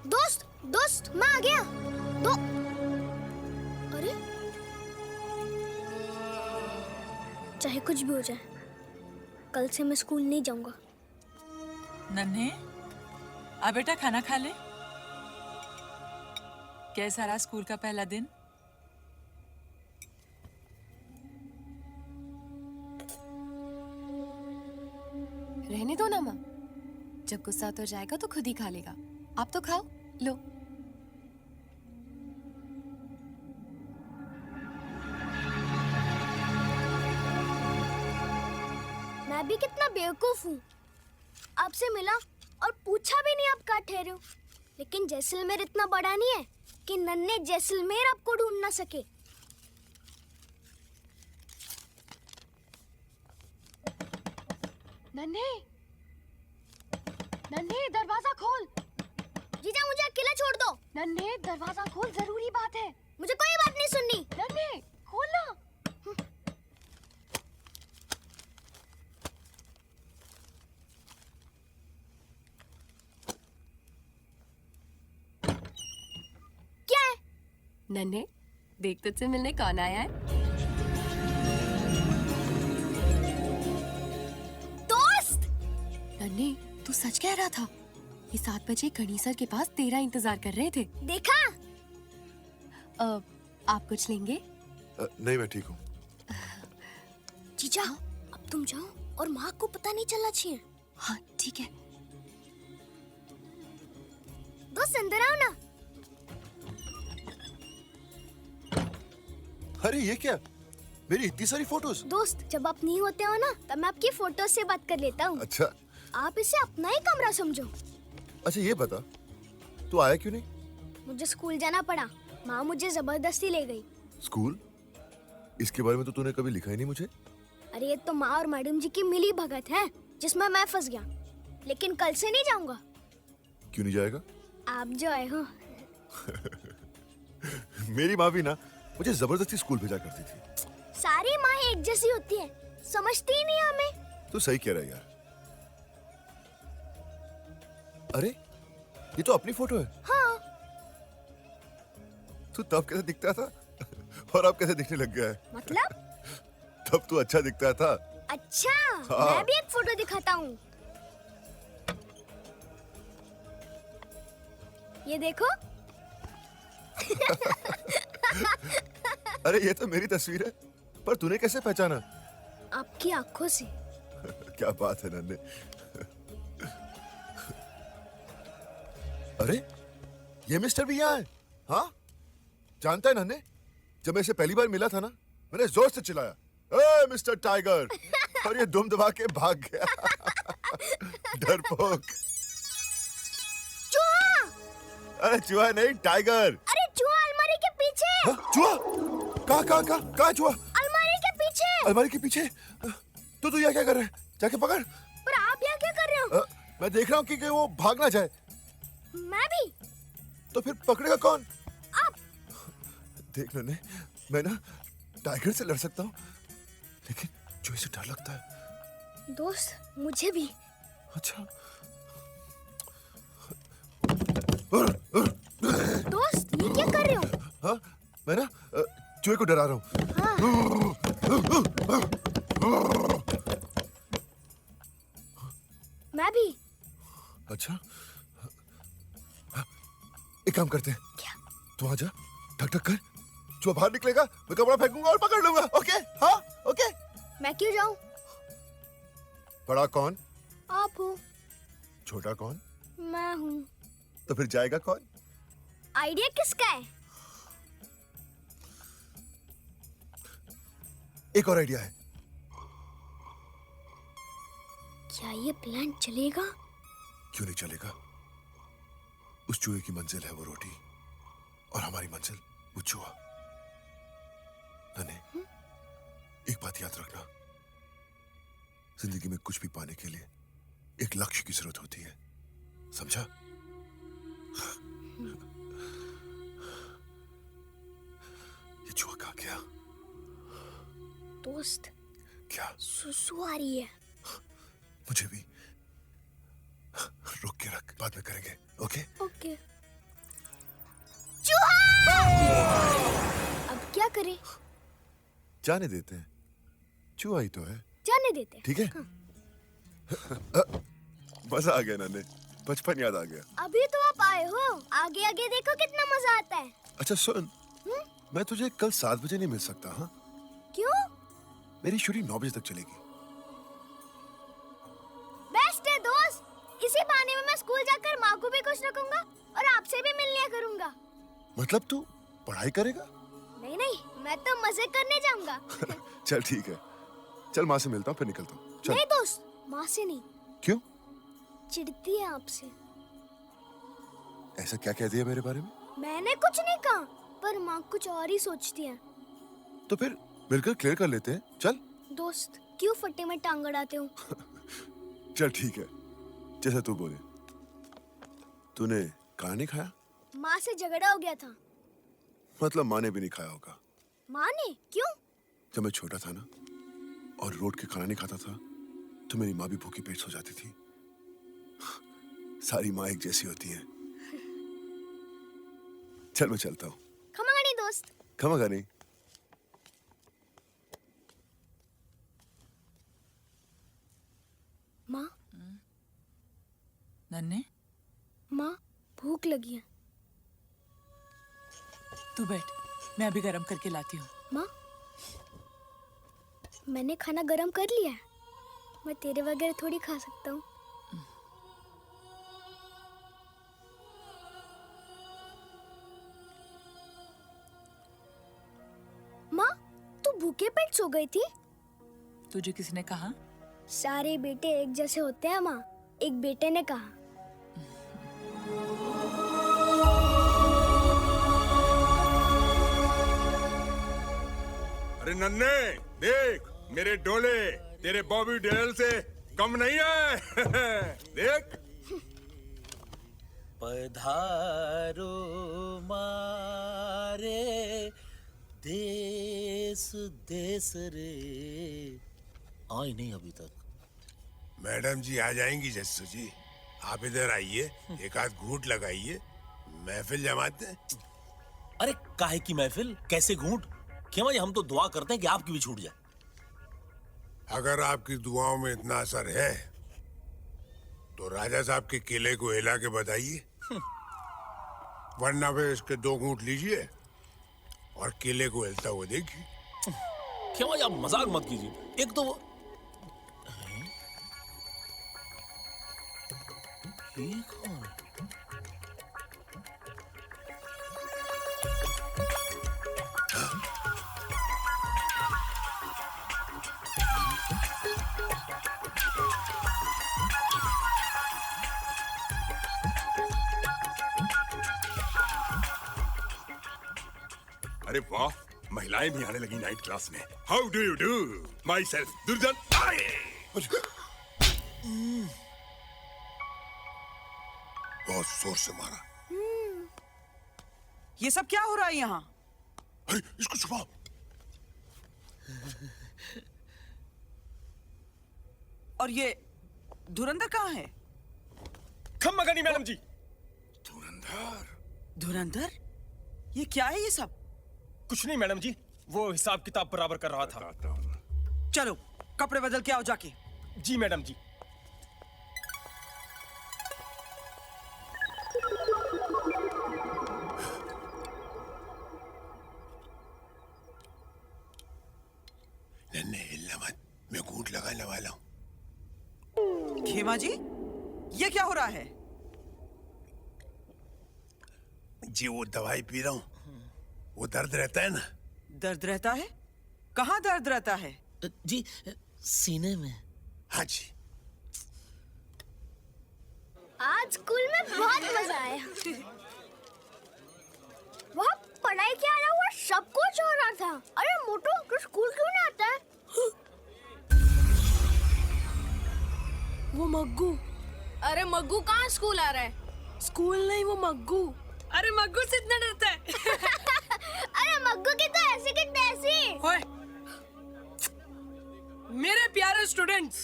दोस्त दोस्त, मैं आ गया। अरे, चाहे कुछ भी हो जाए, कल से मैं स्कूल नहीं जाऊंगा। नन्हे, आ बेटा खाना खा ले। कैसा रहा स्कूल का पहला दिन? रहने दो ना माँ, जब गुस्सा तो जाएगा तो खुद ही खा लेगा। आप तो खाओ, लो। मैं भी कितना बेवकूफ हूँ, आपसे मिला और पूछा भी नहीं आप कहाँ ठहरे हो। लेकिन जैसलमेर इतना बड़ा नहीं है कि नन्हे जैसलमेर आपको ढूंढ ना सके। नन्हे, नन्हे दरवाजा खोल। जीजा, मुझे अकेला छोड़ दो। नन्हे दरवाजा खोल, जरूरी बात है। मुझे कोई बात नहीं सुननी। नन्हे खोलना। क्या है? नन्हे, देख तुझसे मिलने कौन आया है। दोस्त! नन्हे, तू सच कह रहा था। ये 7 बजे गणी सर के पास तेरा इंतजार कर रहे थे। देखा? आप कुछ लेंगे? नहीं, मैं ठीक हूँ। जीजा, अब तुम जाओ और माँ को पता नहीं चलना चाहिए। हाँ ठीक है। दोस्त, अंदर आओ ना। अरे ये क्या? मेरी इतनी सारी फोटोज। दोस्त, जब आप नहीं होते हो ना, तब मैं आपकी फोटो से बात कर लेता हूँ। अच्छा। आप इसे अपना ही कमरा समझो। अच्छा ये बता, तू आया क्यों नहीं? मुझे स्कूल जाना पड़ा, माँ मुझे जबरदस्ती ले गई। स्कूल? इसके बारे में तो तूने कभी लिखा ही नहीं मुझे। अरे ये तो माँ और मैडम जी की मिली भगत है, जिसमें मैं फंस गया। लेकिन कल से नहीं जाऊंगा। क्यों नहीं जाएगा? आप जो आए हो। मेरी माँ भी ना मुझे जबरदस्ती स्कूल भेजा करती थी। सारी माँ एक जैसी होती है, समझती ही नहीं हमें। तू सही कह रहा है यार। अरे ये तो अपनी फोटो है। हाँ। तू तब कैसे दिखता था और अब कैसे दिखने लग गया है? मतलब? तब तू अच्छा दिखता था। अच्छा, हाँ। मैं भी एक फोटो दिखाता हूँ। ये देखो। अरे ये तो मेरी तस्वीर है, पर तूने कैसे पहचाना? आपकी आंखों से। क्या बात है नन्हे। अरे ये मिस्टर भी यहाँ है। हाँ, जानता है नन्हे, जब मैं इसे पहली बार मिला था ना, मैंने जोर से चिल्लाया, ए मिस्टर टाइगर, और ये दुम दबा के भाग गया। डरपोक। चूहा! अरे चूहा नहीं, टाइगर। अरे चूहा अलमारी के है। चूहा? कहाँ चूहा? अलमारी के पीछे। अलमारी के पीछे? तो तू यहाँ क्या कर रहा है? जाके पकड़। पर आप यहाँ क्या कर रहे हो? मैं देख रहा हूँ कि वो भाग ना जाए। मैं भी। तो फिर पकड़ेगा कौन? आप। देख नन्हे, मैं ना टाइगर से लड़ सकता हूँ, लेकिन चूहे से डर लगता है। दोस्त मुझे भी। अच्छा। दोस्त ये क्या कर रहे हो? हाँ, मैं ना चूहे को डरा रहा हूँ। मैं भी। अच्छा, एक काम करते हैं। क्या? तू आ जा, ठक ठक कर, चूहा बाहर निकलेगा, मैं कपड़ा फेंकूंगा और पकड़ लूंगा। ओके? हाँ, ओके। मैं क्यों जाऊं? बड़ा कौन? आप हो। छोटा कौन? मैं हूँ। तो फिर जाएगा कौन? आइडिया किसका है? एक और आइडिया है। क्या ये प्लान चलेगा? क्यों नहीं चलेगा? उस चूहे की मंजिल है वो रोटी, और हमारी मंजिल वो चूहा। नन्हे, एक बात याद रखना, जिंदगी में कुछ भी पाने के लिए एक लक्ष्य की जरूरत होती है, समझा? ये चूहा कहाँ गया? दोस्त। क्या? सुसु आ रही है। मुझे भी। रुक के रख, बाद में करेंगे। ओके? ओके। चूहा! अब क्या करें? जाने देते हैं, चूहा ही तो है। जाने देते हैं। ठीक है? हाँ। मजा आ गया नन्हे, बचपन याद आ गया। अभी तो आप आए हो, आगे आगे देखो कितना मजा आता है। अच्छा सुन, मैं तुझे कल 7 बजे नहीं मिल सकता। हाँ? क्यों? मेरी शूटिंग 9 बजे तक चलेगी। बेस्ट है दोस्त, इसी बहाने में मैं स्कूल जाकर माँ को भी खुश रखूंगा और आपसे भी मिल लिया करूंगा। मतलब तू पढ़ाई करेगा? नहीं नहीं, मैं तो मजे करने जाऊंगा। चल ठीक है, चल माँ से मिलता हूँ फिर निकलता हूँ। चल। नहीं दोस्त, माँ से नहीं। क्यों? चिढ़ती है आपसे। ऐसा क्या कह दिया मेरे बारे में? मैंने कुछ नहीं कहा, पर माँ कुछ और ही सोचती है। तो फिर मिलकर क्लियर कर लेते हैं। चल। दोस्त क्यों फट्टे में टांग अड़ाते हो? चल ठीक है, जैसा तू बोले। तूने खाना नहीं खाया? माँ से झगड़ा हो गया था। मतलब माँ ने भी नहीं खाया होगा। माँ ने? क्यों? जब मैं छोटा था ना और रोड के खाना नहीं खाता था, तो मेरी माँ भी भूखी पेट सो जाती थी। सारी माँ एक जैसी होती हैं। चल मैं चलता हूँ। खमानी दोस्त। खमागा नहीं। माँ। नन्हे, माँ भूख लगी है। तू बैठ, मैं अभी गरम करके लाती हूँ। माँ, मैंने खाना गरम कर लिया है, मैं तेरे वगैरह थोड़ी खा सकता हूँ। माँ, तू भूखे पेट सो गई थी? तुझे किसने कहा? सारे बेटे एक जैसे होते हैं माँ, एक बेटे ने कहा। अरे नन्हे, देख मेरे डोले तेरे बॉबी डेल से कम नहीं है। देख। पधारो मारे देश देश रे। आई नहीं अभी तक। मैडम जी आ जाएंगी जस्सू जी, आप इधर आइए, एक आध घूंट लगाइए, महफिल जमाते हैं। अरे काहे की महफिल, कैसे घूंट? खेमा जी हम तो दुआ करते हैं कि आपकी भी छूट जाए। अगर आपकी दुआओं में इतना असर है तो राजा साहब के किले को हिला के बताइए, वरना फिर इसके 2 घूंट लीजिए और किले को हिलता हुआ देखिए। खेमा जी आप मजाक मत कीजिए। एक तो वो ये कौन? अरे वाह, महिलाएं भी आने लगी नाइट क्लास में। How do you do? My self दुर्जन। बहुत जोर से मारा। ये सब क्या हो रहा है यहाँ? अरे इसको छुपाओ। और ये धुरंधर कहाँ है? खम्मा गनी मैडम जी। धुरंधर? ये क्या है ये सब? कुछ नहीं मैडम जी, वो हिसाब किताब बराबर कर रहा था। चलो कपड़े बदल के आओ जाके। जी मैडम जी। नन्हे हिलना मत, मैं घूंट लगाने वाला हूँ। खेमा जी, ये क्या हो रहा है? जी वो दवाई पी रहा हूँ, वो दर्द रहता है ना। दर्द रहता है? कहाँ दर्द रहता है? जी सीने में। हाँ जी। आज स्कूल में बहुत मजा आया। वहाँ पढ़ाई के अलावा सब कुछ हो रहा था। अरे मोटू, तू स्कूल क्यों नहीं आता है? वो मग्गू। अरे मग्गू कहाँ स्कूल आ रहा है? स्कूल नहीं, वो मग्गू। अरे मग्गू से इतना डरता है। अरे मग्गू की तो ऐसी की तैसी। ओए, मेरे प्यारे स्टूडेंट्स,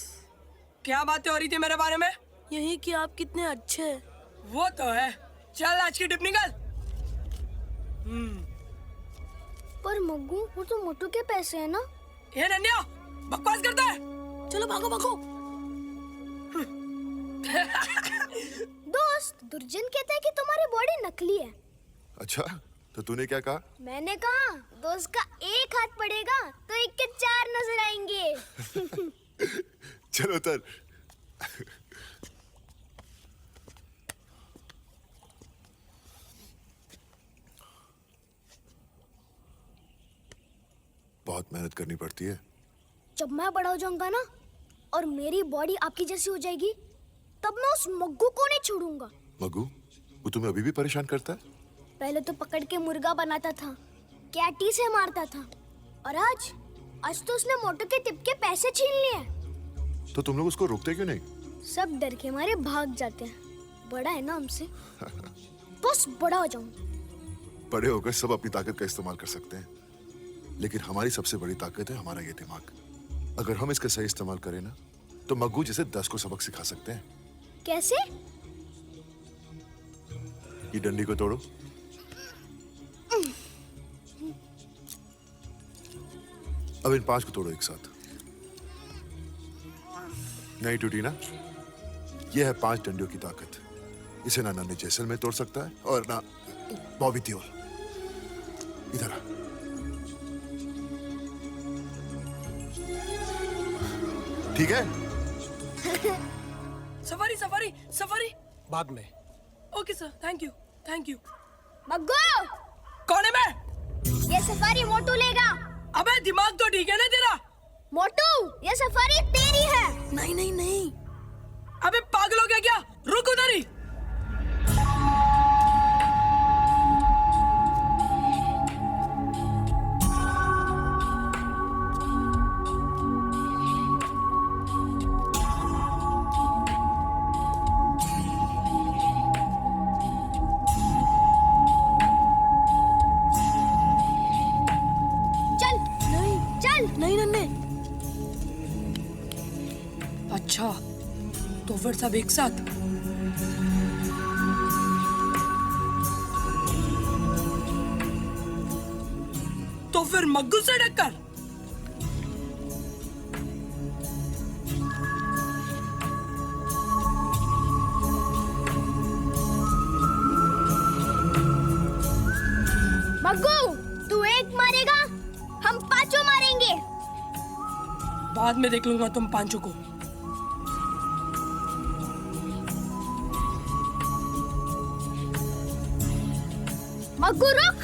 क्या बातें हो रही थी मेरे बारे में? यही कि आप कितने अच्छे हैं। वो तो है। चल आज की टिप निकल। पर मग्गू, वो तो मोटू के पैसे है ना? ये नन्या, बकवास करता है। चलो भागो भागो। दोस्त, दुर्जन कहता है कि तुम्हारी बॉडी नकली है। अच्छा, तो तूने क्या कहा? मैंने कहा दोस्त का एक हाथ पड़ेगा तो एक के चार नजर आएंगे। चलो उतर। बहुत मेहनत करनी पड़ती है। जब मैं बड़ा हो जाऊंगा ना और मेरी बॉडी आपकी जैसी हो जाएगी, तब मैं उस मग्गू को नहीं छोड़ूंगा। मग्गू, वो तुम्हें अभी भी परेशान करता है? पहले तो पकड़ के मुर्गा बनाता था, कैटी से मारता था, और आज तो उसने मोटू के टिप के पैसे छीन लिए। तो तुम लोग उसको रोकते क्यों नहीं? सब डर के मारे भाग जाते हैं। बड़ा है ना हमसे। बस बड़ा हो जाऊं। बड़े होकर सब अपनी ताकत का इस्तेमाल कर सकते हैं, लेकिन हमारी सबसे बड़ी ताकत है हमारा ये दिमाग। अगर हम इसका सही इस्तेमाल करें ना, तो मग्गू जैसे 10 को सबक सिखा सकते हैं। कैसे? ये डंडी को तोड़ो। अब इन 5 को तोड़ो एक साथ। नहीं टूटी ना? ये है 5 डंडियों की ताकत। इसे ना नन्हे जैसलमेर तोड़ सकता है और ना बॉबी देओल। इधर आ। ठीक है? Safari safari safari. बाद में। Okay sir, thank you thank you. Maggu! कौन है मैं? ये सफारी मोटू लेगा। अबे दिमाग तो ठीक है ना तेरा? मोटू, ये सफारी तेरी है। नहीं नहीं नहीं। अबे पागल हो गया क्या? रुक उधर ही। नहीं नन्हे। अच्छा, तो फिर सब एक साथ। तो फिर मग्गू से टक्कर। मग्गू, तू एक मारेगा, हम 5 मारेंगे। बाद में देख लूंगा तुम 5 को। मग्गू रुक।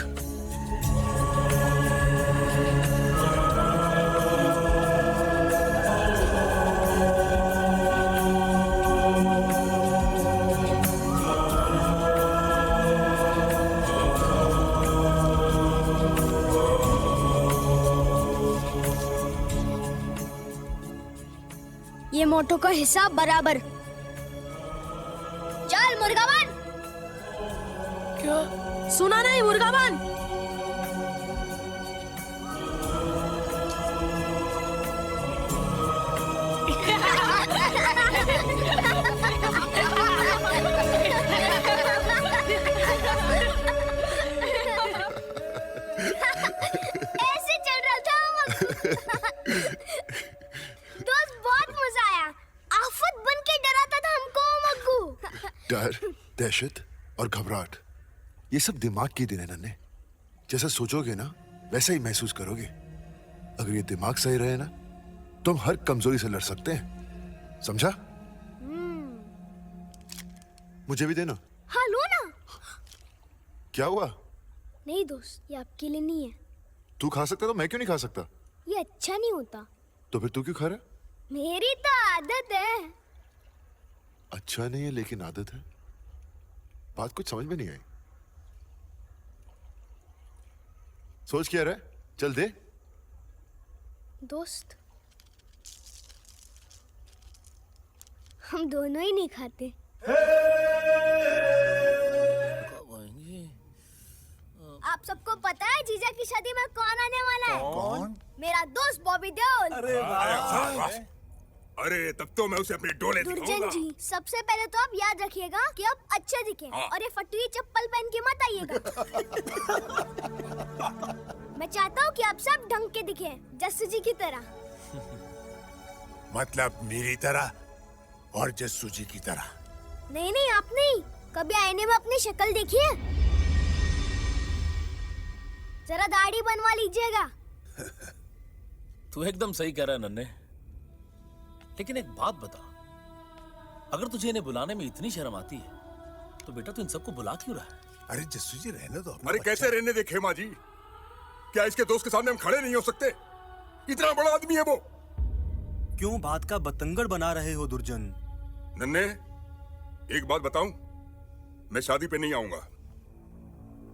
ये मोटो का हिसाब बराबर। चल मुर्गाबान। क्या सुना नहीं मुर्गाबान? ऐसे चल रहा था दोस्त, बहुत मजा आया। आफत बन के डराता था हमको मग्गू। डर, दहशत और घबराहट, ये सब दिमाग की दिन है नन्हे। जैसा सोचोगे ना वैसा ही महसूस करोगे। अगर ये दिमाग सही रहे ना तो हम हर कमजोरी से लड़ सकते हैं, समझा? मुझे भी देना। हाँ लो ना। क्या हुआ? नहीं दोस्त, ये आपके लिए नहीं है। तू खा सकता तो मैं क्यों नहीं खा सकता? ये अच्छा नहीं होता। तो फिर तू क्यों खा रहा है? मेरी तो आदत है। अच्छा नहीं है लेकिन आदत है। बात कुछ समझ में नहीं आई। सोच क्या रहा है? चल दे। दोस्त हम दोनों ही नहीं खाते। आप सबको पता है जीजा की शादी में कौन आने वाला है? कौन? मेरा दोस्त बॉबी देओल। अरे वाह! अरे तब तो मैं उसे अपने डोले दुर्जन दिखाऊंगा। जी, सबसे पहले तो आप याद रखिएगा कि आप अच्छे दिखे और ये फटी चप्पल पहन के मत आइएगा। मैं चाहता हूँ कि आप सब ढंग के दिखे, जस्सू जी की तरह। मतलब मेरी तरह और जस्सू जी की तरह? नहीं नहीं, आप नहीं। कभी आईने में अपनी शक्ल देखिए। जरा दाढ़ी बनवा लीजिएगा। तू एकदम सही कह रहा है नन्हे, लेकिन एक बात बता, अगर तुझे इन्हें बुलाने में इतनी शर्म आती है तो बेटा तू इन सबको बुला क्यों रहा है? अरे जस्सू जी रहने दो। अरे कैसे रहने दे खेमा जी? क्या इसके दोस्त के सामने हम खड़े नहीं हो सकते? इतना बड़ा आदमी है वो। क्यों बात का बतंगड़ बना रहे हो दुर्जन? नन्हे, एक बात बताऊं, मैं शादी पे नहीं आऊंगा।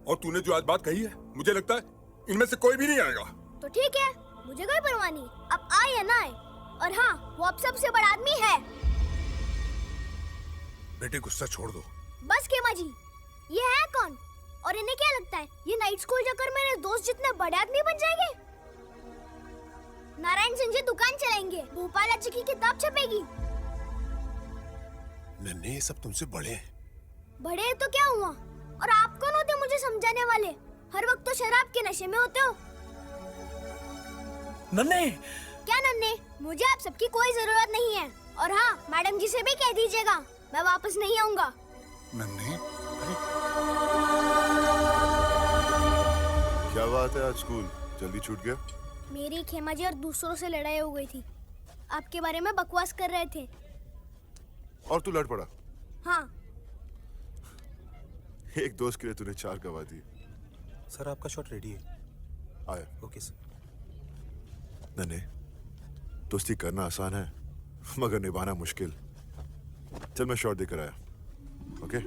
और तूने जो आज बात कही है, मुझे लगता है इनमें से कोई भी नहीं आएगा। तो ठीक है, मुझे कोई परवाह नहीं। अब आए या ना आए, और हाँ, वो अब सबसे बड़ा आदमी है। बेटे गुस्सा छोड़ दो। बस खेमा जी, ये है कौन? और इन्हें क्या लगता है ये नाइट स्कूल जाकर मेरे दोस्त जितने बड़े आदमी बन जाएंगे? नारायण सिंह जी दुकान चलाएंगे, भोपाल अच्छी की किताब छपेगी। नन्हे, ये सब तुमसे बड़े हैं। बड़े तो क्या हुआ? और आप कौन होते मुझे समझाने वाले? हर वक्त तो शराब के नशे में होते हो। नन्हे! क्या नन्हे? मुझे आप सबकी कोई जरूरत नहीं है। और हाँ, मैडम जी से भी कह दीजिएगा मैं वापस नहीं आऊंगा। नन्हे, क्या बात है, आज स्कूल जल्दी छूट गया? मेरी खेमा जी और दूसरों से लड़ाई हो गई थी। आपके बारे में बकवास कर रहे थे। और तू लड़ पड़ा? हाँ। एक दोस्त के लिए तूने 4 गवा दी। सर आपका शॉट रेडी है। आया। Okay sir. नन्हे, दोस्ती करना आसान है मगर निभाना मुश्किल। चल मैं शॉट देकर आया। ओके?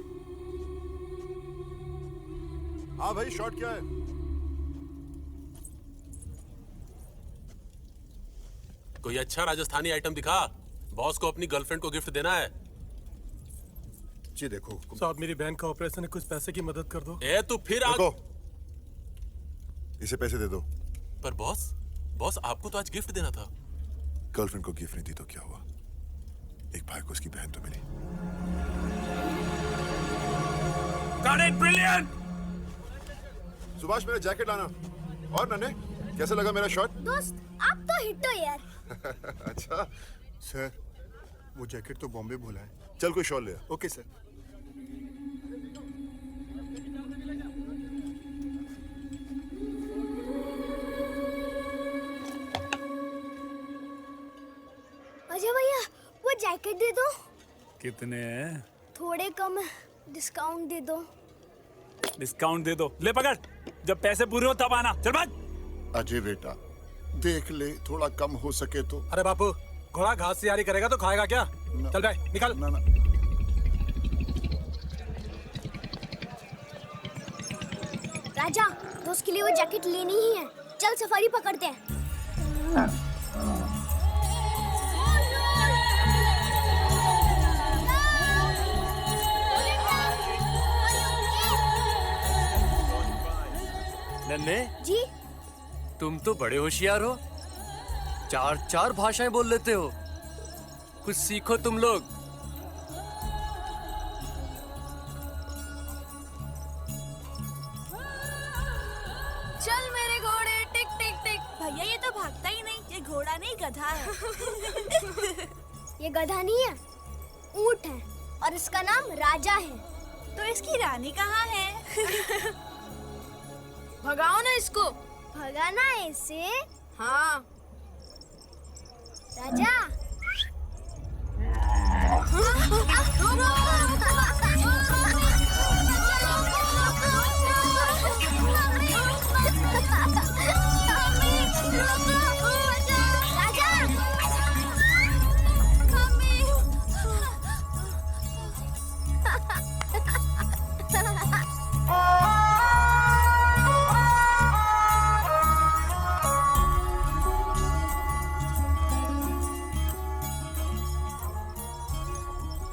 हाँ भाई, शॉट क्या है? कोई अच्छा राजस्थानी आइटम दिखा, बॉस को अपनी गर्लफ्रेंड को गिफ्ट देना है। जी देखो साहब, मेरी बहन का ऑपरेशन है, कुछ पैसे की मदद कर दो। ए तू फिर आ... इसे पैसे दे दो। पर बॉस आपको तो आज गिफ्ट देना था। गर्लफ्रेंड को गिफ्ट नहीं दी तो क्या हुआ? एक भाई को उसकी बहन तो मिली। Got it, brilliant! सुभाष, मेरा जैकेट लाना। और नन्हे, कैसा लगा मेरा शॉट? दोस्त, आप तो हिट हो यार। अच्छा सर, वो जैकेट तो बॉम्बे भूला है। चल कोई शॉल ले आ। Okay sir. अजय भैया, वो जैकेट दे दो। कितने हैं? थोड़े कम है, डिस्काउंट दे दो। डिस्काउंट दे दो। ले पकड़, जब पैसे पूरे हो तब आना। चल भाग। अजय बेटा, देख ले, थोड़ा कम हो सके तो। अरे बापू, घोड़ा घास से यारी करेगा तो खाएगा क्या? चल भाई, निकल। ना। राजा, दोस्त के लिए वो जैकेट लेनी ही है। चल सफारी पकड़ते हैं। नन्हे जी तुम तो बड़े होशियार हो, 4 भाषाएं बोल लेते हो। कुछ सीखो तुम लोग। चल मेरे घोड़े टिक टिक टिक। भैया ये तो भागता ही नहीं, ये घोड़ा नहीं गधा है। ये गधा नहीं है, ऊंट है और इसका नाम राजा है। तो इसकी रानी कहाँ है? भगाओ ना इसको। भगाना है इसे? हाँ। राजा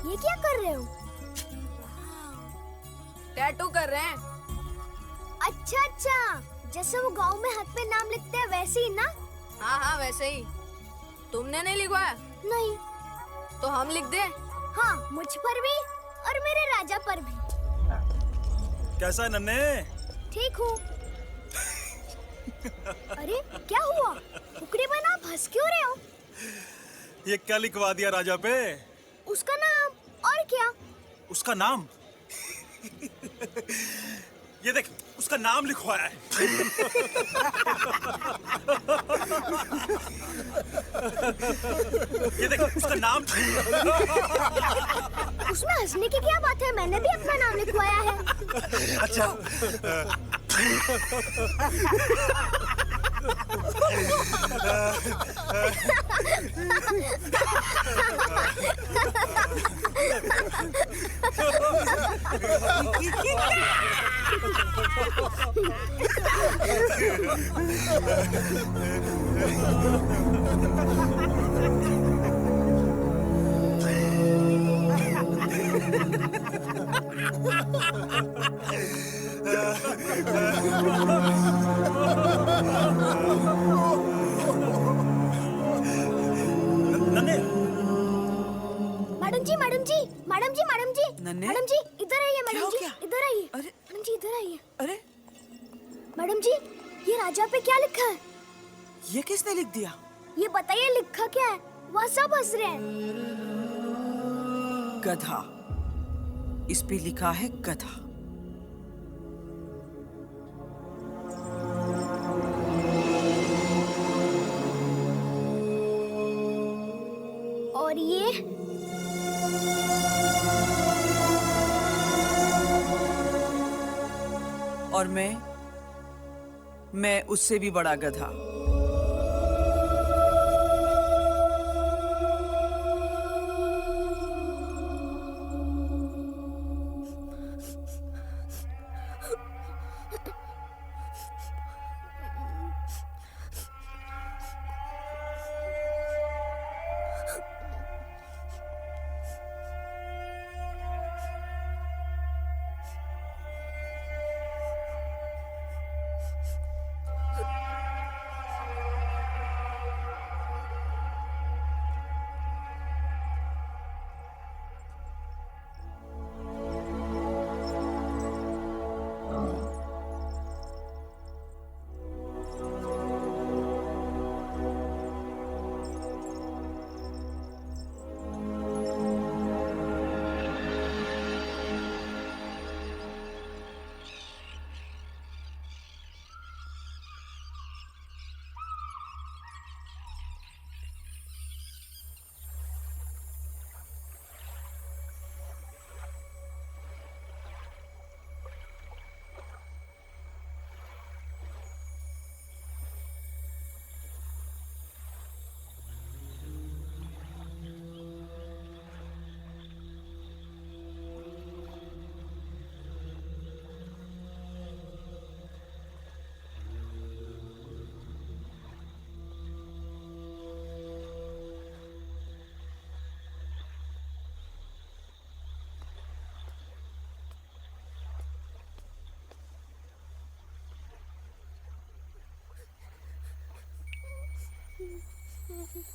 ये क्या कर रहे हो? टैटू कर रहे हैं। अच्छा अच्छा, जैसे वो गांव में हक पे नाम लिखते हैं वैसे ही ना? हाँ हाँ वैसे ही। तुमने नहीं लिखवाया? नहीं। तो हम लिख दे? हाँ, मुझ पर भी और मेरे राजा पर भी। कैसा है नन्हे? ठीक हूँ। अरे क्या हुआ? कुकड़ी बना आप हंस क्यों रहे हो? ये क्या लिखवा दिया राजा पे? उसका नाम और क्या? उसका नाम? ये देख, उसका नाम लिखवाया है। ये देख, उसका नाम। उसमें हंसने की क्या बात है? मैंने भी अपना नाम लिखवाया है। अच्छा। मैडम जी, मैडम जी, मैडम जी, मैडम जी, नन्हे? मैडम जी, इधर आइए मैडम जी, क्या? इधर आइए। मैडम जी इधर आइए। अरे मैडम जी, ये राजा पे क्या लिखा है? ये किसने लिख दिया? ये बताइए लिखा क्या है? वह सब हंस रहे हैं। गधा। इस पे लिखा है गधा। और ये और मैं उससे भी बड़ा गधा।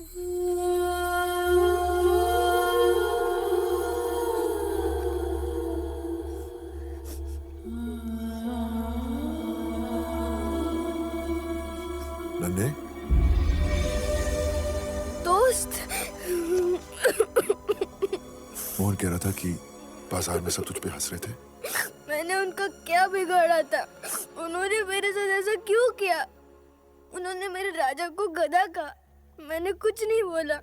नन्हे, दोस्त, मोहन कह रहा था कि बाजार में सब तुझ पे हंस रहे थे। मैंने उनका क्या बिगाड़ा था? उन्होंने मेरे साथ ऐसा क्यों किया? उन्होंने मेरे राजा को गधा कहा। मैंने कुछ नहीं बोला,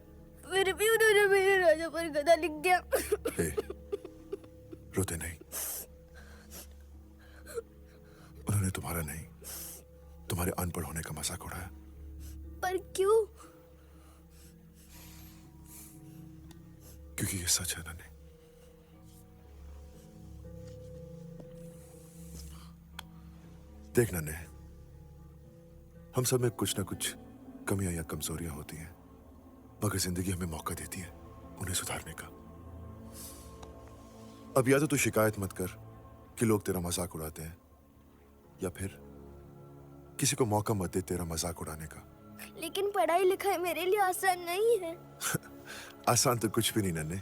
फिर भी उन्होंने मेरे राजा पर गधा लिख दिया। रोते नहीं। उन्होंने तुम्हारा नहीं, तुम्हारे अनपढ़ होने का मजाक उड़ाया। पर क्यों? क्योंकि ये सच है नन्हे। देख नन्हे, हम सब में कुछ ना कुछ कमियां या कमजोरियां होती हैं, मगर जिंदगी हमें मौका देती है उन्हें सुधारने का। अब या तो तू शिकायत मत कर कि लोग तेरा मजाक उड़ाते हैं, या फिर किसी को मौका मत दे तेरा मजाक उड़ाने का। लेकिन पढ़ाई लिखाई मेरे लिए आसान नहीं है। आसान तो कुछ भी नहीं नन्हे,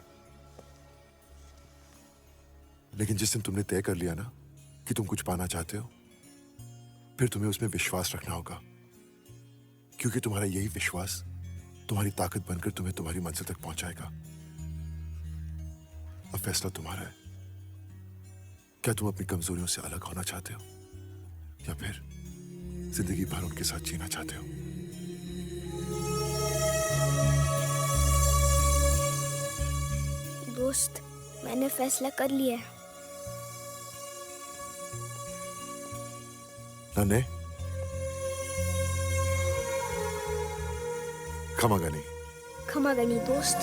लेकिन जिस दिन तुमने तय कर लिया ना कि तुम कुछ पाना चाहते हो, फिर तुम्हें उसमें विश्वास रखना होगा, क्योंकि तुम्हारा यही विश्वास तुम्हारी ताकत बनकर तुम्हें तुम्हारी मंजिल तक पहुंचाएगा। अब फैसला तुम्हारा है। क्या तुम अपनी कमजोरियों से अलग होना चाहते हो, या फिर जिंदगी भर उनके साथ जीना चाहते हो? दोस्त, मैंने फैसला कर लिया है। नन्हे, खमागनी। खमागनी दोस्त।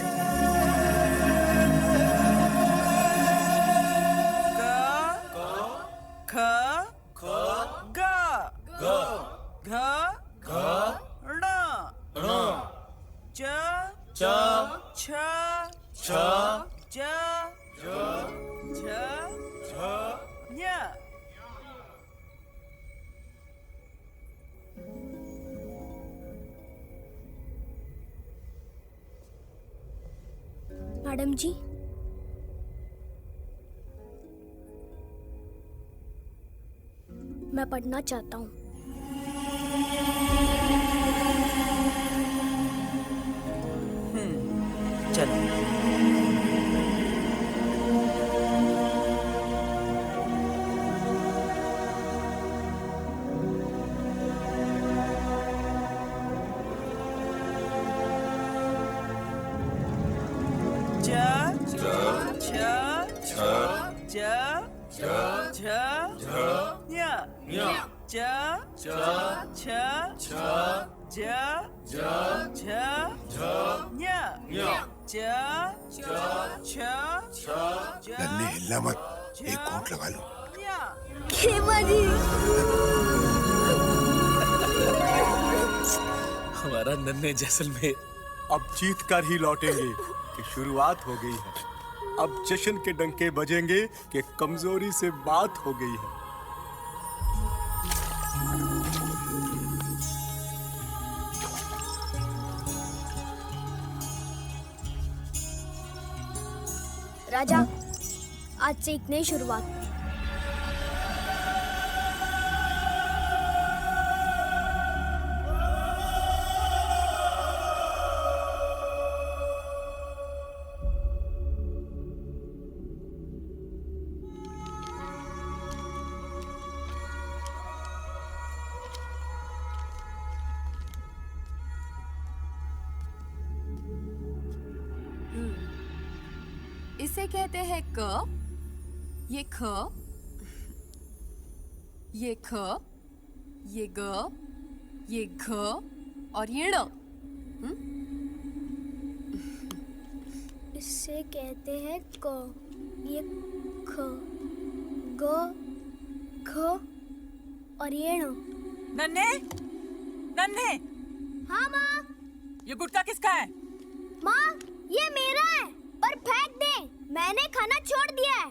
मैडम जी, मैं पढ़ना चाहता हूँ। चलो। नन्हे, हिलना मत, एक कोट लगा लो। खेमा जी। हमारा नन्हे जैसलमेर अब जीत कर ही लौटेंगे कि शुरुआत हो गई है। अब जश्न के डंके बजेंगे कि कमजोरी से बात हो गई है। राजा, आज से एक नई शुरुआत। इसे कहते हैं क, ये ख, ये ख, ये ग, ये घ और ये ण। इसे कहते हैं क, ये ख, ग, घ और ये ण। नन्हे, नन्हे। हाँ माँ। ये गुटखा किसका है? माँ, ये मेरा है, पर फेंक दे, मैंने खाना छोड़ दिया है।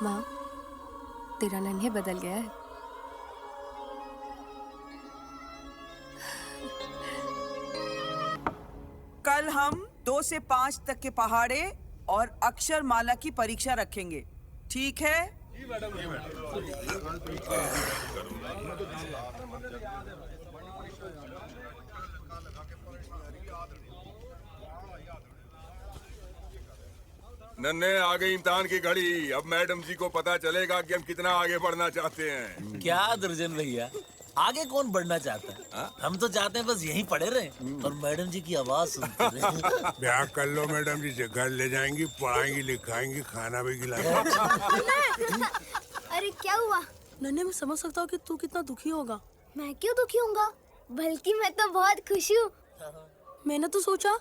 माँ, तेरा नन्हे बदल गया है। कल हम 2 से 5 तक के पहाड़े और अक्षर माला की परीक्षा रखेंगे, ठीक है? नन्हे आ गई इम्तिहान की घड़ी। अब मैडम जी को पता चलेगा कि हम कितना आगे बढ़ना चाहते हैं। क्या दुर्जन भैया, आगे कौन बढ़ना चाहता है? हम तो चाहते हैं बस यहीं पड़े रहे और मैडम जी की आवाज सुनते रहे। ब्याह कर लो, मैडम जी से घर ले जाएंगी, पढ़ाएंगी, लिखाएंगी, खाना भी खिलाएंगी। अरे क्या हुआ? नन्हे, मैं समझ सकता हूँ कि तू कितना दुखी होगा। मैं क्यों दुखी होऊंगा? बल्कि मैं तो बहुत खुश हूँ। मैंने तो सोचा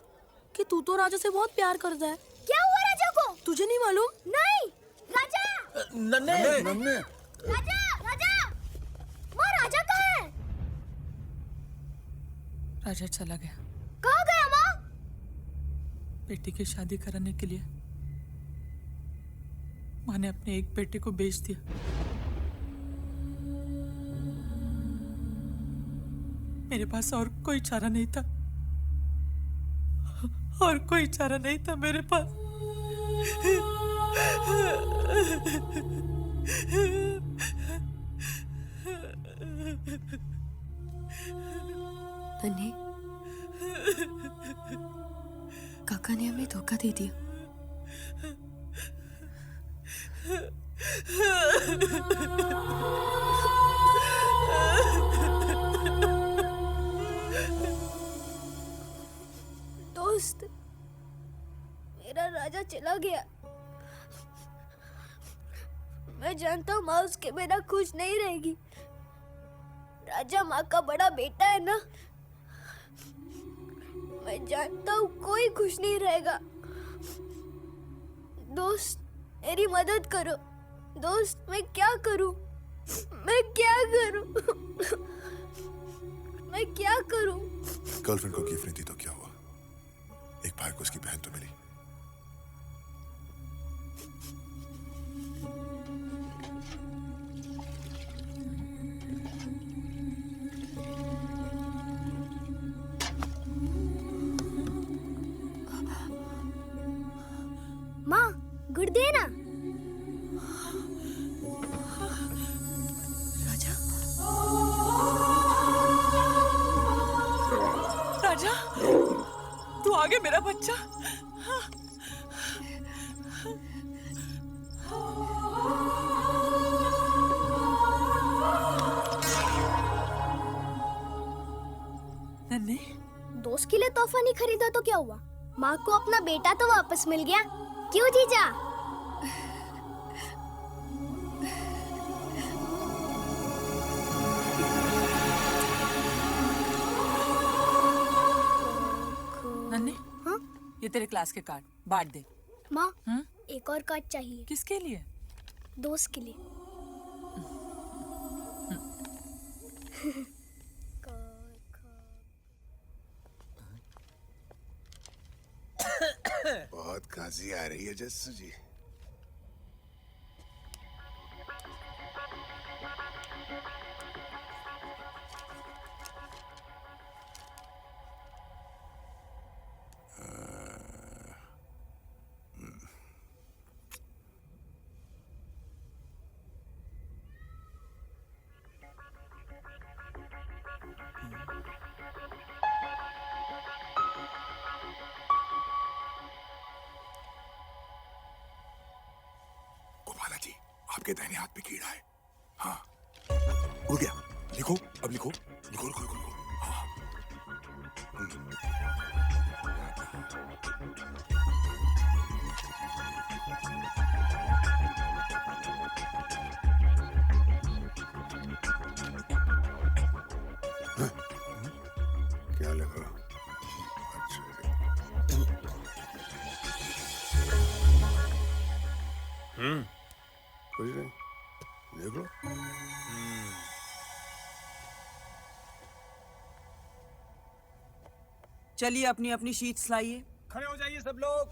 कि तू तो राजा से बहुत प्यार करता है। क्या हुआ राजा को? तुझे नहीं मालूम? नहीं। राजा! नन्हे! राजा! राजा! माँ, राजा कहाँ है? राजा चला गया। कहाँ गया माँ? बेटी की शादी कराने के लिए माँ ने अपने एक बेटे को बेच दिया। मेरे पास और कोई चारा नहीं था, और कोई चारा नहीं था मेरे पास। नन्हे, काका ने हमें धोखा दे दिया। दोस्त, मेरा राजा चला गया। मैं जानता हूँ माँ उसके बिना खुश नहीं रहेगी। राजा माँ का बड़ा बेटा है ना। मैं जानता हूँ कोई खुश नहीं रहेगा। दोस्त, मेरी मदद करो। दोस्त, मैं क्या करूँ? मैं क्या करूँ? मैं क्या करूँ? गर्लफ्रेंड को गिफ्ट नहीं दी तो क्या हुआ? एक भाई को उसकी बहन तो मिली। माँ, गुड़ देना। राजा, तू आ गया मेरा बच्चा। नन्हे, दोस्त के लिए तोहफा नहीं खरीदा तो क्या हुआ? माँ को अपना बेटा तो वापस मिल गया। क्यों जीजा? नन्हे, हाँ? ये तेरे क्लास के कार्ड बांट दे। माँ, एक और कार्ड चाहिए। किसके लिए? दोस्त के लिए। बहुत खांसी आ रही है जस्सू जी। गोपाला जी, आपके दाहिने हाथ पे कीड़ा है। हाँ, उड़ गया। लिखो, अब लिखो। लिखो, लिखो, लिखो, लिखो। हाँ। क्या लगा? अच्छा। कुछ नहीं, देख लो। चलिए अपनी अपनी शीट्स लाइए। खड़े हो जाइए सब लोग।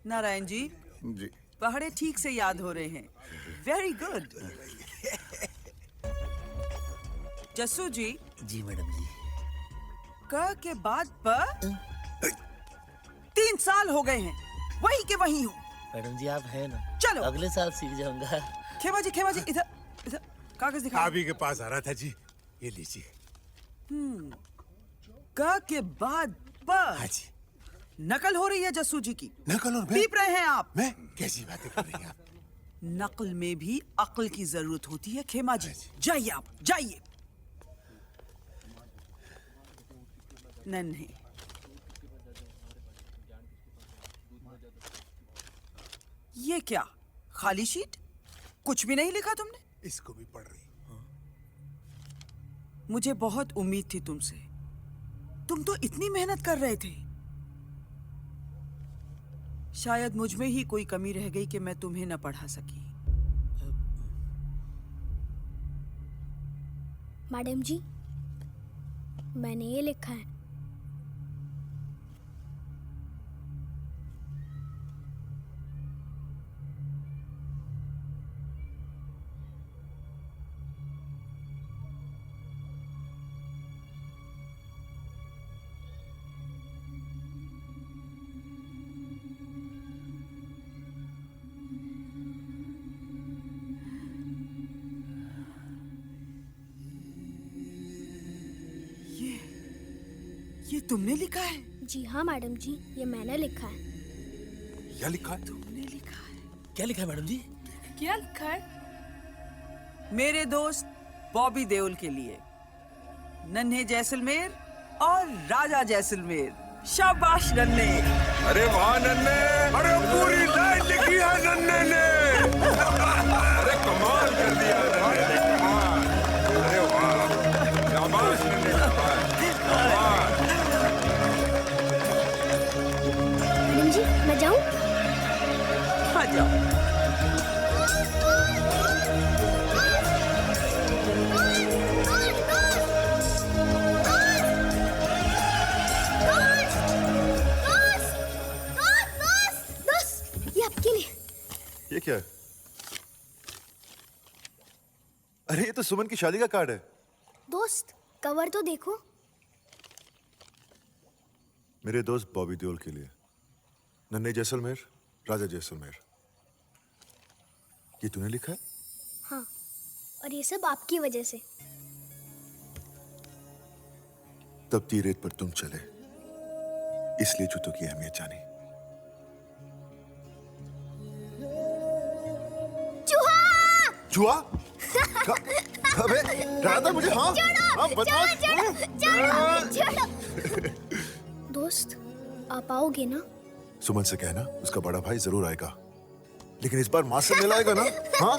नारायण जी, पहाड़े ठीक से याद हो रहे हैं। Very good. जस्सू जी। जी मैडम जी। क के बाद प 3 साल हो गए हैं, वही के वही हूँ। मैडम जी आप हैं ना, चलो अगले साल सीख जाऊंगा। खेमा जी इधर इधर कागज दिखा। आप ही के पास आ रहा था जी, ये लीजिए। क के बाद प। हाँ जी। नकल हो रही है जस्सू जी की। नकल और पीप रहे हैं आप। मैं कैसी बातें कर रही हैं आप? नकल में भी अक्ल की जरूरत होती है खेमा जी। जाइए आप जाइए। नन्हे ये क्या खाली शीट? कुछ भी नहीं लिखा तुमने? इसको भी पढ़ रही। मुझे बहुत उम्मीद थी तुमसे। तुम तो इतनी मेहनत कर रहे थे। शायद मुझ में ही कोई कमी रह गई कि मैं तुम्हें न पढ़ा सकी। मैडम जी, मैंने ये लिखा है। ये तुमने लिखा है? जी हाँ मैडम जी, ये मैंने लिखा है। क्या लिखा है? तुमने लिखा है? क्या लिखा है मैडम जी? क्या लिखा है? मेरे दोस्त बॉबी देओल के लिए, नन्हे जैसलमेर और राजा जैसलमेर। शाबाश नन्हे। अरे वाह नन्हे, अरे पूरी लाइन लिखी है नन्हे ने। अरे कमाल कर दिया नन्हे ने, कमाल। अरे वाह, शाबाश नन्हे, कमाल। मैडम जी, मैं जाऊँ? हाँ जाओ। ये क्या है? अरे ये तो सुमन की शादी का कार्ड है। दोस्त, कवर तो देखो। मेरे दोस्त बॉबी देओल के लिए, नन्हे जैसलमेर, राजा जैसलमेर। ये तूने लिखा है? हाँ, और ये सब आपकी वजह से। तपती रेत पर तुम चले, इसलिए जूतों की अहमियत जानी। चूहा? अबे डरा था मुझे। हाँ हाँ बता। दोस्त, आप आओगे ना? सुमन से कहना उसका बड़ा भाई जरूर आएगा, लेकिन इस बार माँ से मिलाएगा ना? हाँ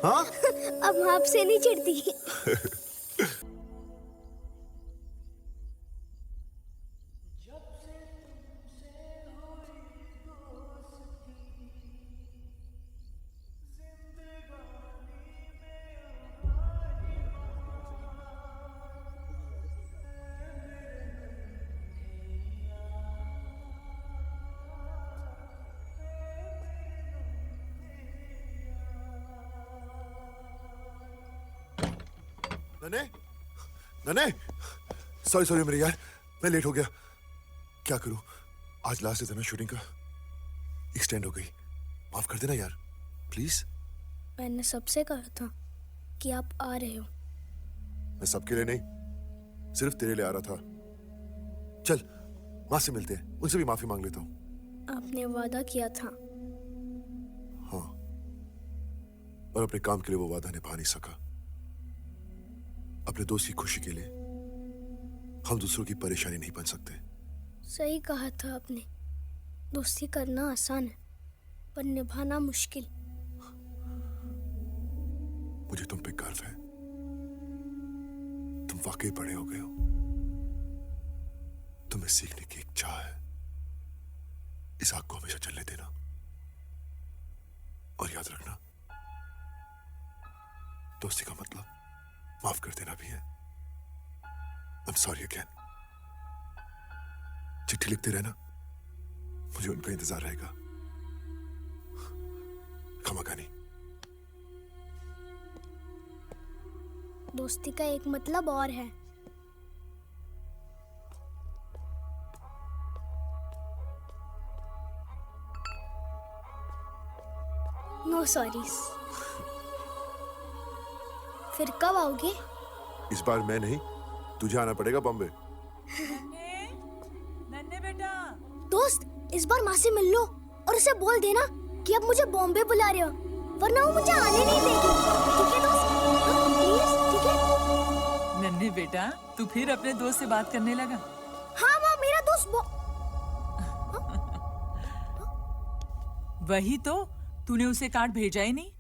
हाँ। अब मैं आपसे नहीं चिढ़ती। नन्हे, नन्हे, सॉरी मेरे यार, मैं लेट हो गया। क्या करूं, आज लास्ट डे था ना शूटिंग का, एक्सटेंड हो गई। माफ कर देना यार, प्लीज। मैंने सबसे कहा था कि आप आ रहे हो। मैं सबके लिए नहीं, सिर्फ तेरे लिए आ रहा था। चल माँ से मिलते हैं, उनसे भी माफी मांग लेता हूँ। आपने वादा किया था। हाँ, और अपने काम के लिए वो वादा निभा नहीं सका। अपने दोस्त की खुशी के लिए हम दूसरों की परेशानी नहीं बन सकते। सही कहा था आपने। दोस्ती करना आसान है, पर निभाना मुश्किल। मुझे तुम पे गर्व है। तुम वाकई बड़े हो गए हो। तुम्हें सीखने की एक चाह है। इस आग को हमेशा चलने देना, और याद रखना, दोस्ती का मतलब माफ कर देना भी है। I'm sorry again। चिट्ठी लिखते रहना, मुझे उनका इंतजार रहेगा। दोस्ती का एक मतलब और है। No sorries. फिर कब आओगे? इस बार मैं नहीं, तुझे आना पड़ेगा बॉम्बे। नन्हे बेटा। दोस्त, इस बार माँ से मिल लो और उसे बोल देना कि अब मुझे बॉम्बे बुला रहे हो, वरना वो मुझे आने नहीं देगी। ठीक है दोस्त? प्लीज, ठीक है? नन्हे बेटा, तू फिर अपने दोस्त से बात करने लगा? हाँ माँ, मेरा दोस्त वही तो, तूने उसे कार्ड भेजा ही नहीं।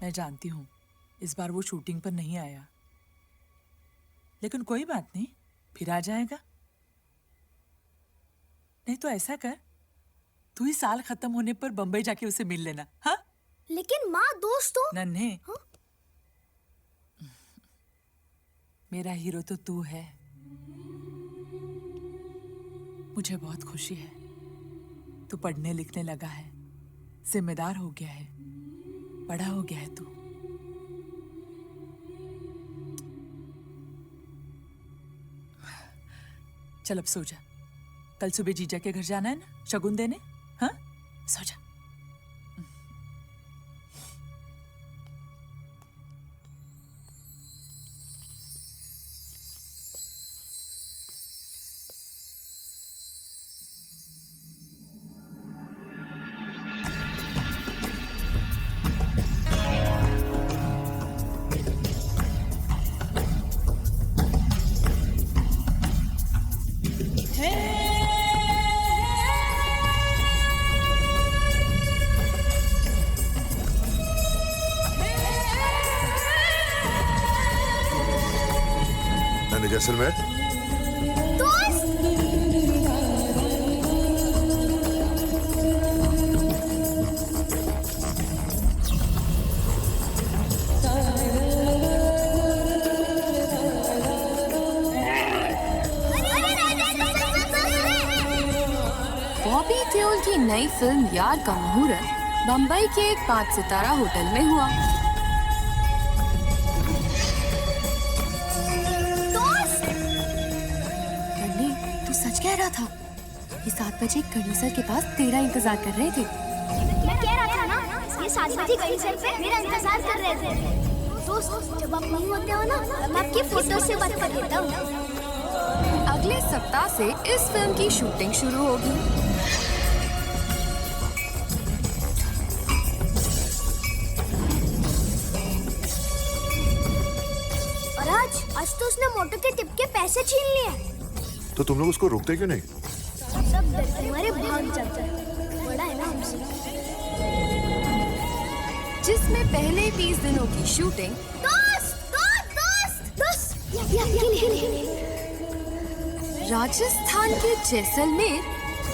मैं जानती हूँ इस बार वो शूटिंग पर नहीं आया, लेकिन कोई बात नहीं, फिर आ जाएगा। नहीं तो ऐसा कर, तू ही साल खत्म होने पर बंबई जाके उसे मिल लेना। हाँ? लेकिन माँ, दोस्तों। नन्हे, मेरा हीरो तो तू है। मुझे बहुत खुशी है, तू पढ़ने लिखने लगा है, जिम्मेदार हो गया है, बड़ा हो गया है तू। चल अब सो जा, कल सुबह जीजा के घर जाना है ना शगुन देने। हाँ, सो जा। जैसलमेर। बॉबी देओल की नई फिल्म यार का मुहूर्त बम्बई के एक 5 सितारा होटल में हुआ। कह रहा था कि 7 बजे कड़ी सर के पास तेरा इंतजार कर रहे थे। मैं कह रहा था ना, ये 7 बजे कड़ी सर पे मेरा इंतजार कर रहे थे। दोस्त, जब आप नहीं होते हो ना, मैं आपकी फोटो से बात कर लेता हूँ। अगले सप्ताह से इस फिल्म की शूटिंग शुरू होगी। और आज तो उसने मोटर के टिप के पैसे छीन लिए। तो तुम लोग उसको रोकते क्यों नहीं? सब डर तुम्हारे भाग जाता है, बड़ा है ना हमसे। जिसमें पहले 20 दिनों की शूटिंग राजस्थान के जैसलमेर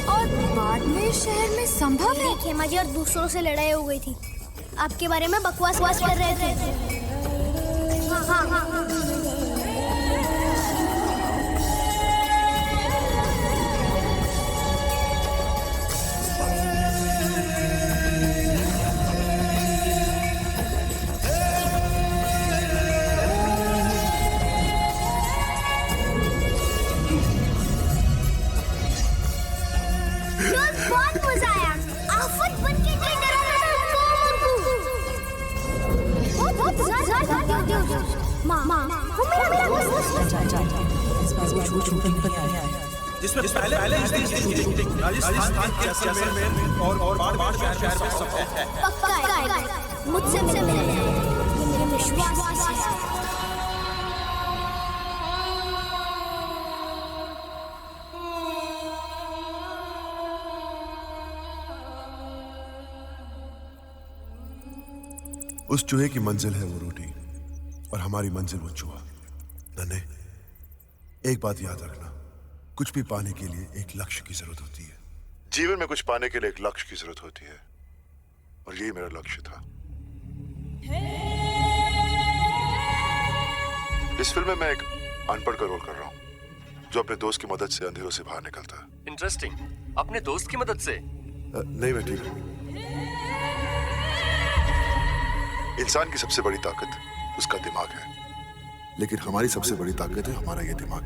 और बाड़मेर शहर में संभव है। खेमा जी और दूसरों से लड़ाई हो गई थी, आपके बारे में बकवास कर रहे थे। हाँ। बहुत मजा आया, आफत बन के कोई डरा था माँ, वो मेरा दोस्त। इस बार वो शूटिंग पर नहीं आया, जिसमें पहले इसकी शूटिंग राजस्थान के जैसलमेर और बाड़मेर शहर में संभव है। पक्का है, मुझसे मिलने, मेरे विश्वास है। उस चूहे की मंजिल है वो रोटी और हमारी मंजिल वो चूहा। नन्हे, एक बात याद रखना, कुछ भी पाने के लिए एक लक्ष्य की जरूरत होती है। जीवन में कुछ पाने के लिए एक लक्ष्य की जरूरत होती है, और यही मेरा लक्ष्य था। इस फिल्म में मैं एक अनपढ़ का रोल कर रहा हूँ, जो अपने दोस्त की मदद से अंधेरों से बाहर निकलता है। इंटरेस्टिंग। अपने दोस्त की मदद से? नहीं, मैं ठीक हूँ। इंसान की सबसे बड़ी ताकत उसका दिमाग है, लेकिन हमारी सबसे बड़ी ताकत है हमारा ये दिमाग।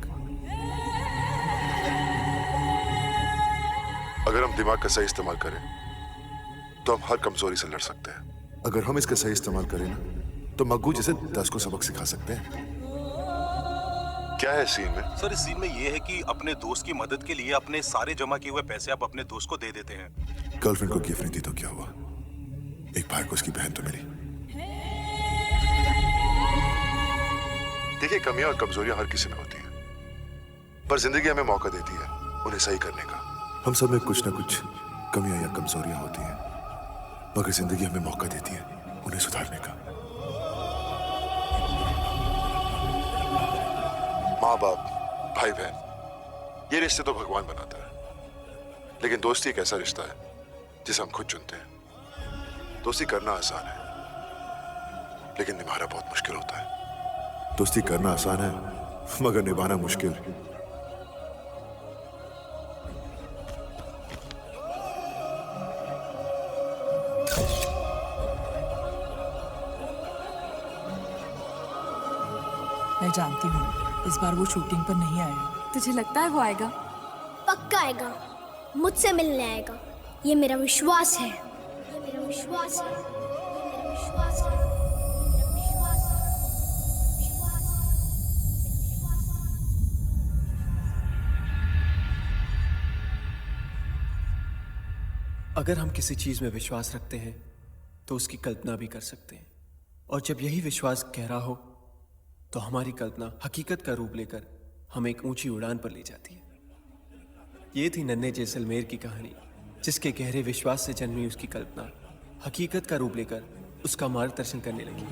अगर हम दिमाग का सही इस्तेमाल करें तो हम हर कमजोरी से लड़ सकते हैं। अगर हम इसका सही इस्तेमाल करें ना तो मग्गू जैसे 10 को सबक सिखा सकते हैं। क्या है सीन में? सर इस सीन में ये है कि अपने दोस्त की मदद के लिए अपने सारे जमा किए हुए पैसे आप अपने दोस्त को दे देते हैं। गर्लफ्रेंड को गिफ्ट नहीं दी तो क्या हुआ, एक भाई को उसकी बहन तो मिली। देखिए, कमियां और कमजोरियां हर किसी में होती हैं, पर जिंदगी हमें मौका देती है उन्हें सही करने का। हम सब में कुछ ना कुछ कमियां या कमजोरियां होती हैं, मगर जिंदगी हमें मौका देती है उन्हें सुधारने का। माँ बाप, भाई बहन, ये रिश्ते तो भगवान बनाता है, लेकिन दोस्ती एक ऐसा रिश्ता है जिसे हम खुद चुनते हैं। दोस्ती करना आसान है, लेकिन निभाना बहुत मुश्किल होता है। दोस्ती करना आसान है, मगर निभाना मुश्किल। मैं जानती हूँ इस बार वो शूटिंग पर नहीं आया। तुझे लगता है वो आएगा? पक्का आएगा, मुझसे मिलने आएगा, ये मेरा विश्वास है। ये मेरा विश्वास है। ये मेरा विश्वास है। अगर हम किसी चीज में विश्वास रखते हैं तो उसकी कल्पना भी कर सकते हैं, और जब यही विश्वास गहरा हो तो हमारी कल्पना हकीकत का रूप लेकर हमें एक ऊंची उड़ान पर ले जाती है। ये थी नन्हे जैसलमेर की कहानी, जिसके गहरे विश्वास से जन्मी उसकी कल्पना हकीकत का रूप लेकर उसका मार्गदर्शन करने लगी।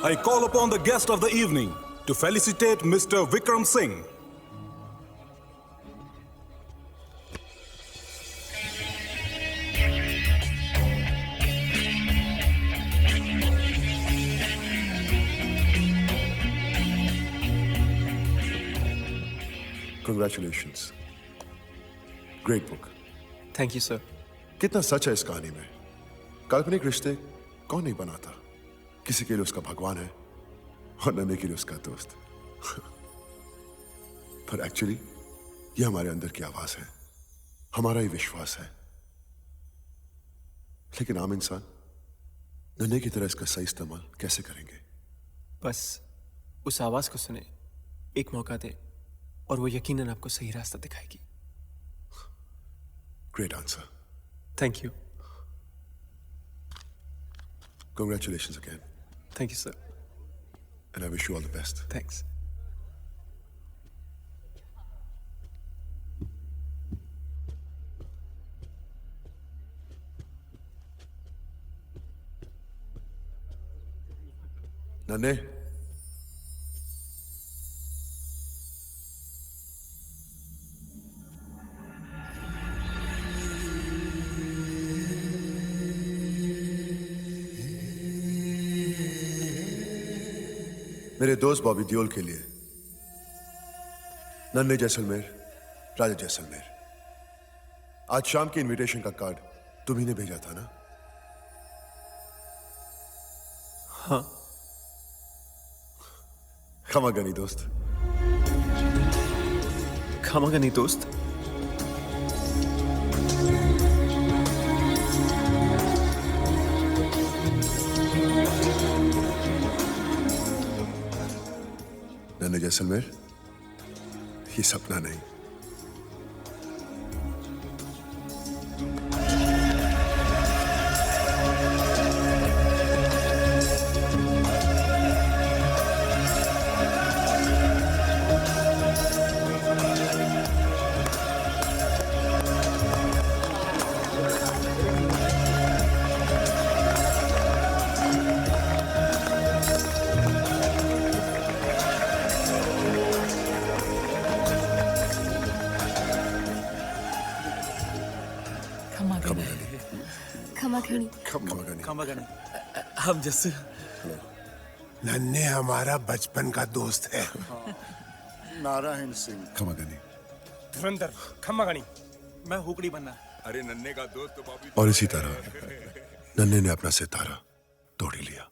I call upon the guest of the evening to felicitate Mr. Vikram Singh. Congratulations. Great book. Thank you sir. कितना सच है इस कहानी में। काल्पनिक रिश्ते कौन नहीं बनाता। किसी के लिए उसका भगवान है और नन्हे के लिए उसका दोस्त। पर एक्चुअली ये हमारे अंदर की आवाज है, हमारा ही विश्वास है। लेकिन आम इंसान नन्हे की तरह इसका सही इस्तेमाल कैसे करेंगे? बस उस आवाज को सुने, एक मौका दे, और वो यकीनन आपको सही रास्ता दिखाएगी। Great answer. Thank you. Congratulations again. Thank you, sir. And I wish you all the best. Thanks. नन्हे, मेरे दोस्त बॉबी दियोल के लिए नन्हे जैसलमेर, राजा जैसलमेर। आज शाम के इनविटेशन का कार्ड तुम्ही ने भेजा था ना? हाँ। खमागनी दोस्त। खमागनी दोस्त? नन्हे जैसलमेर, ये सपना नहीं, खमाखणी। खमागनी। हम जैसे नन्हे हमारा बचपन का दोस्त है। नारायण सिंह। खमागनी। धुरंधर खम्मागणी। मैं हुकड़ी बनना। अरे नन्हे का दोस्त तो बाबू। और इसी तरह नन्हे ने अपना सितारा तोड़ ही लिया।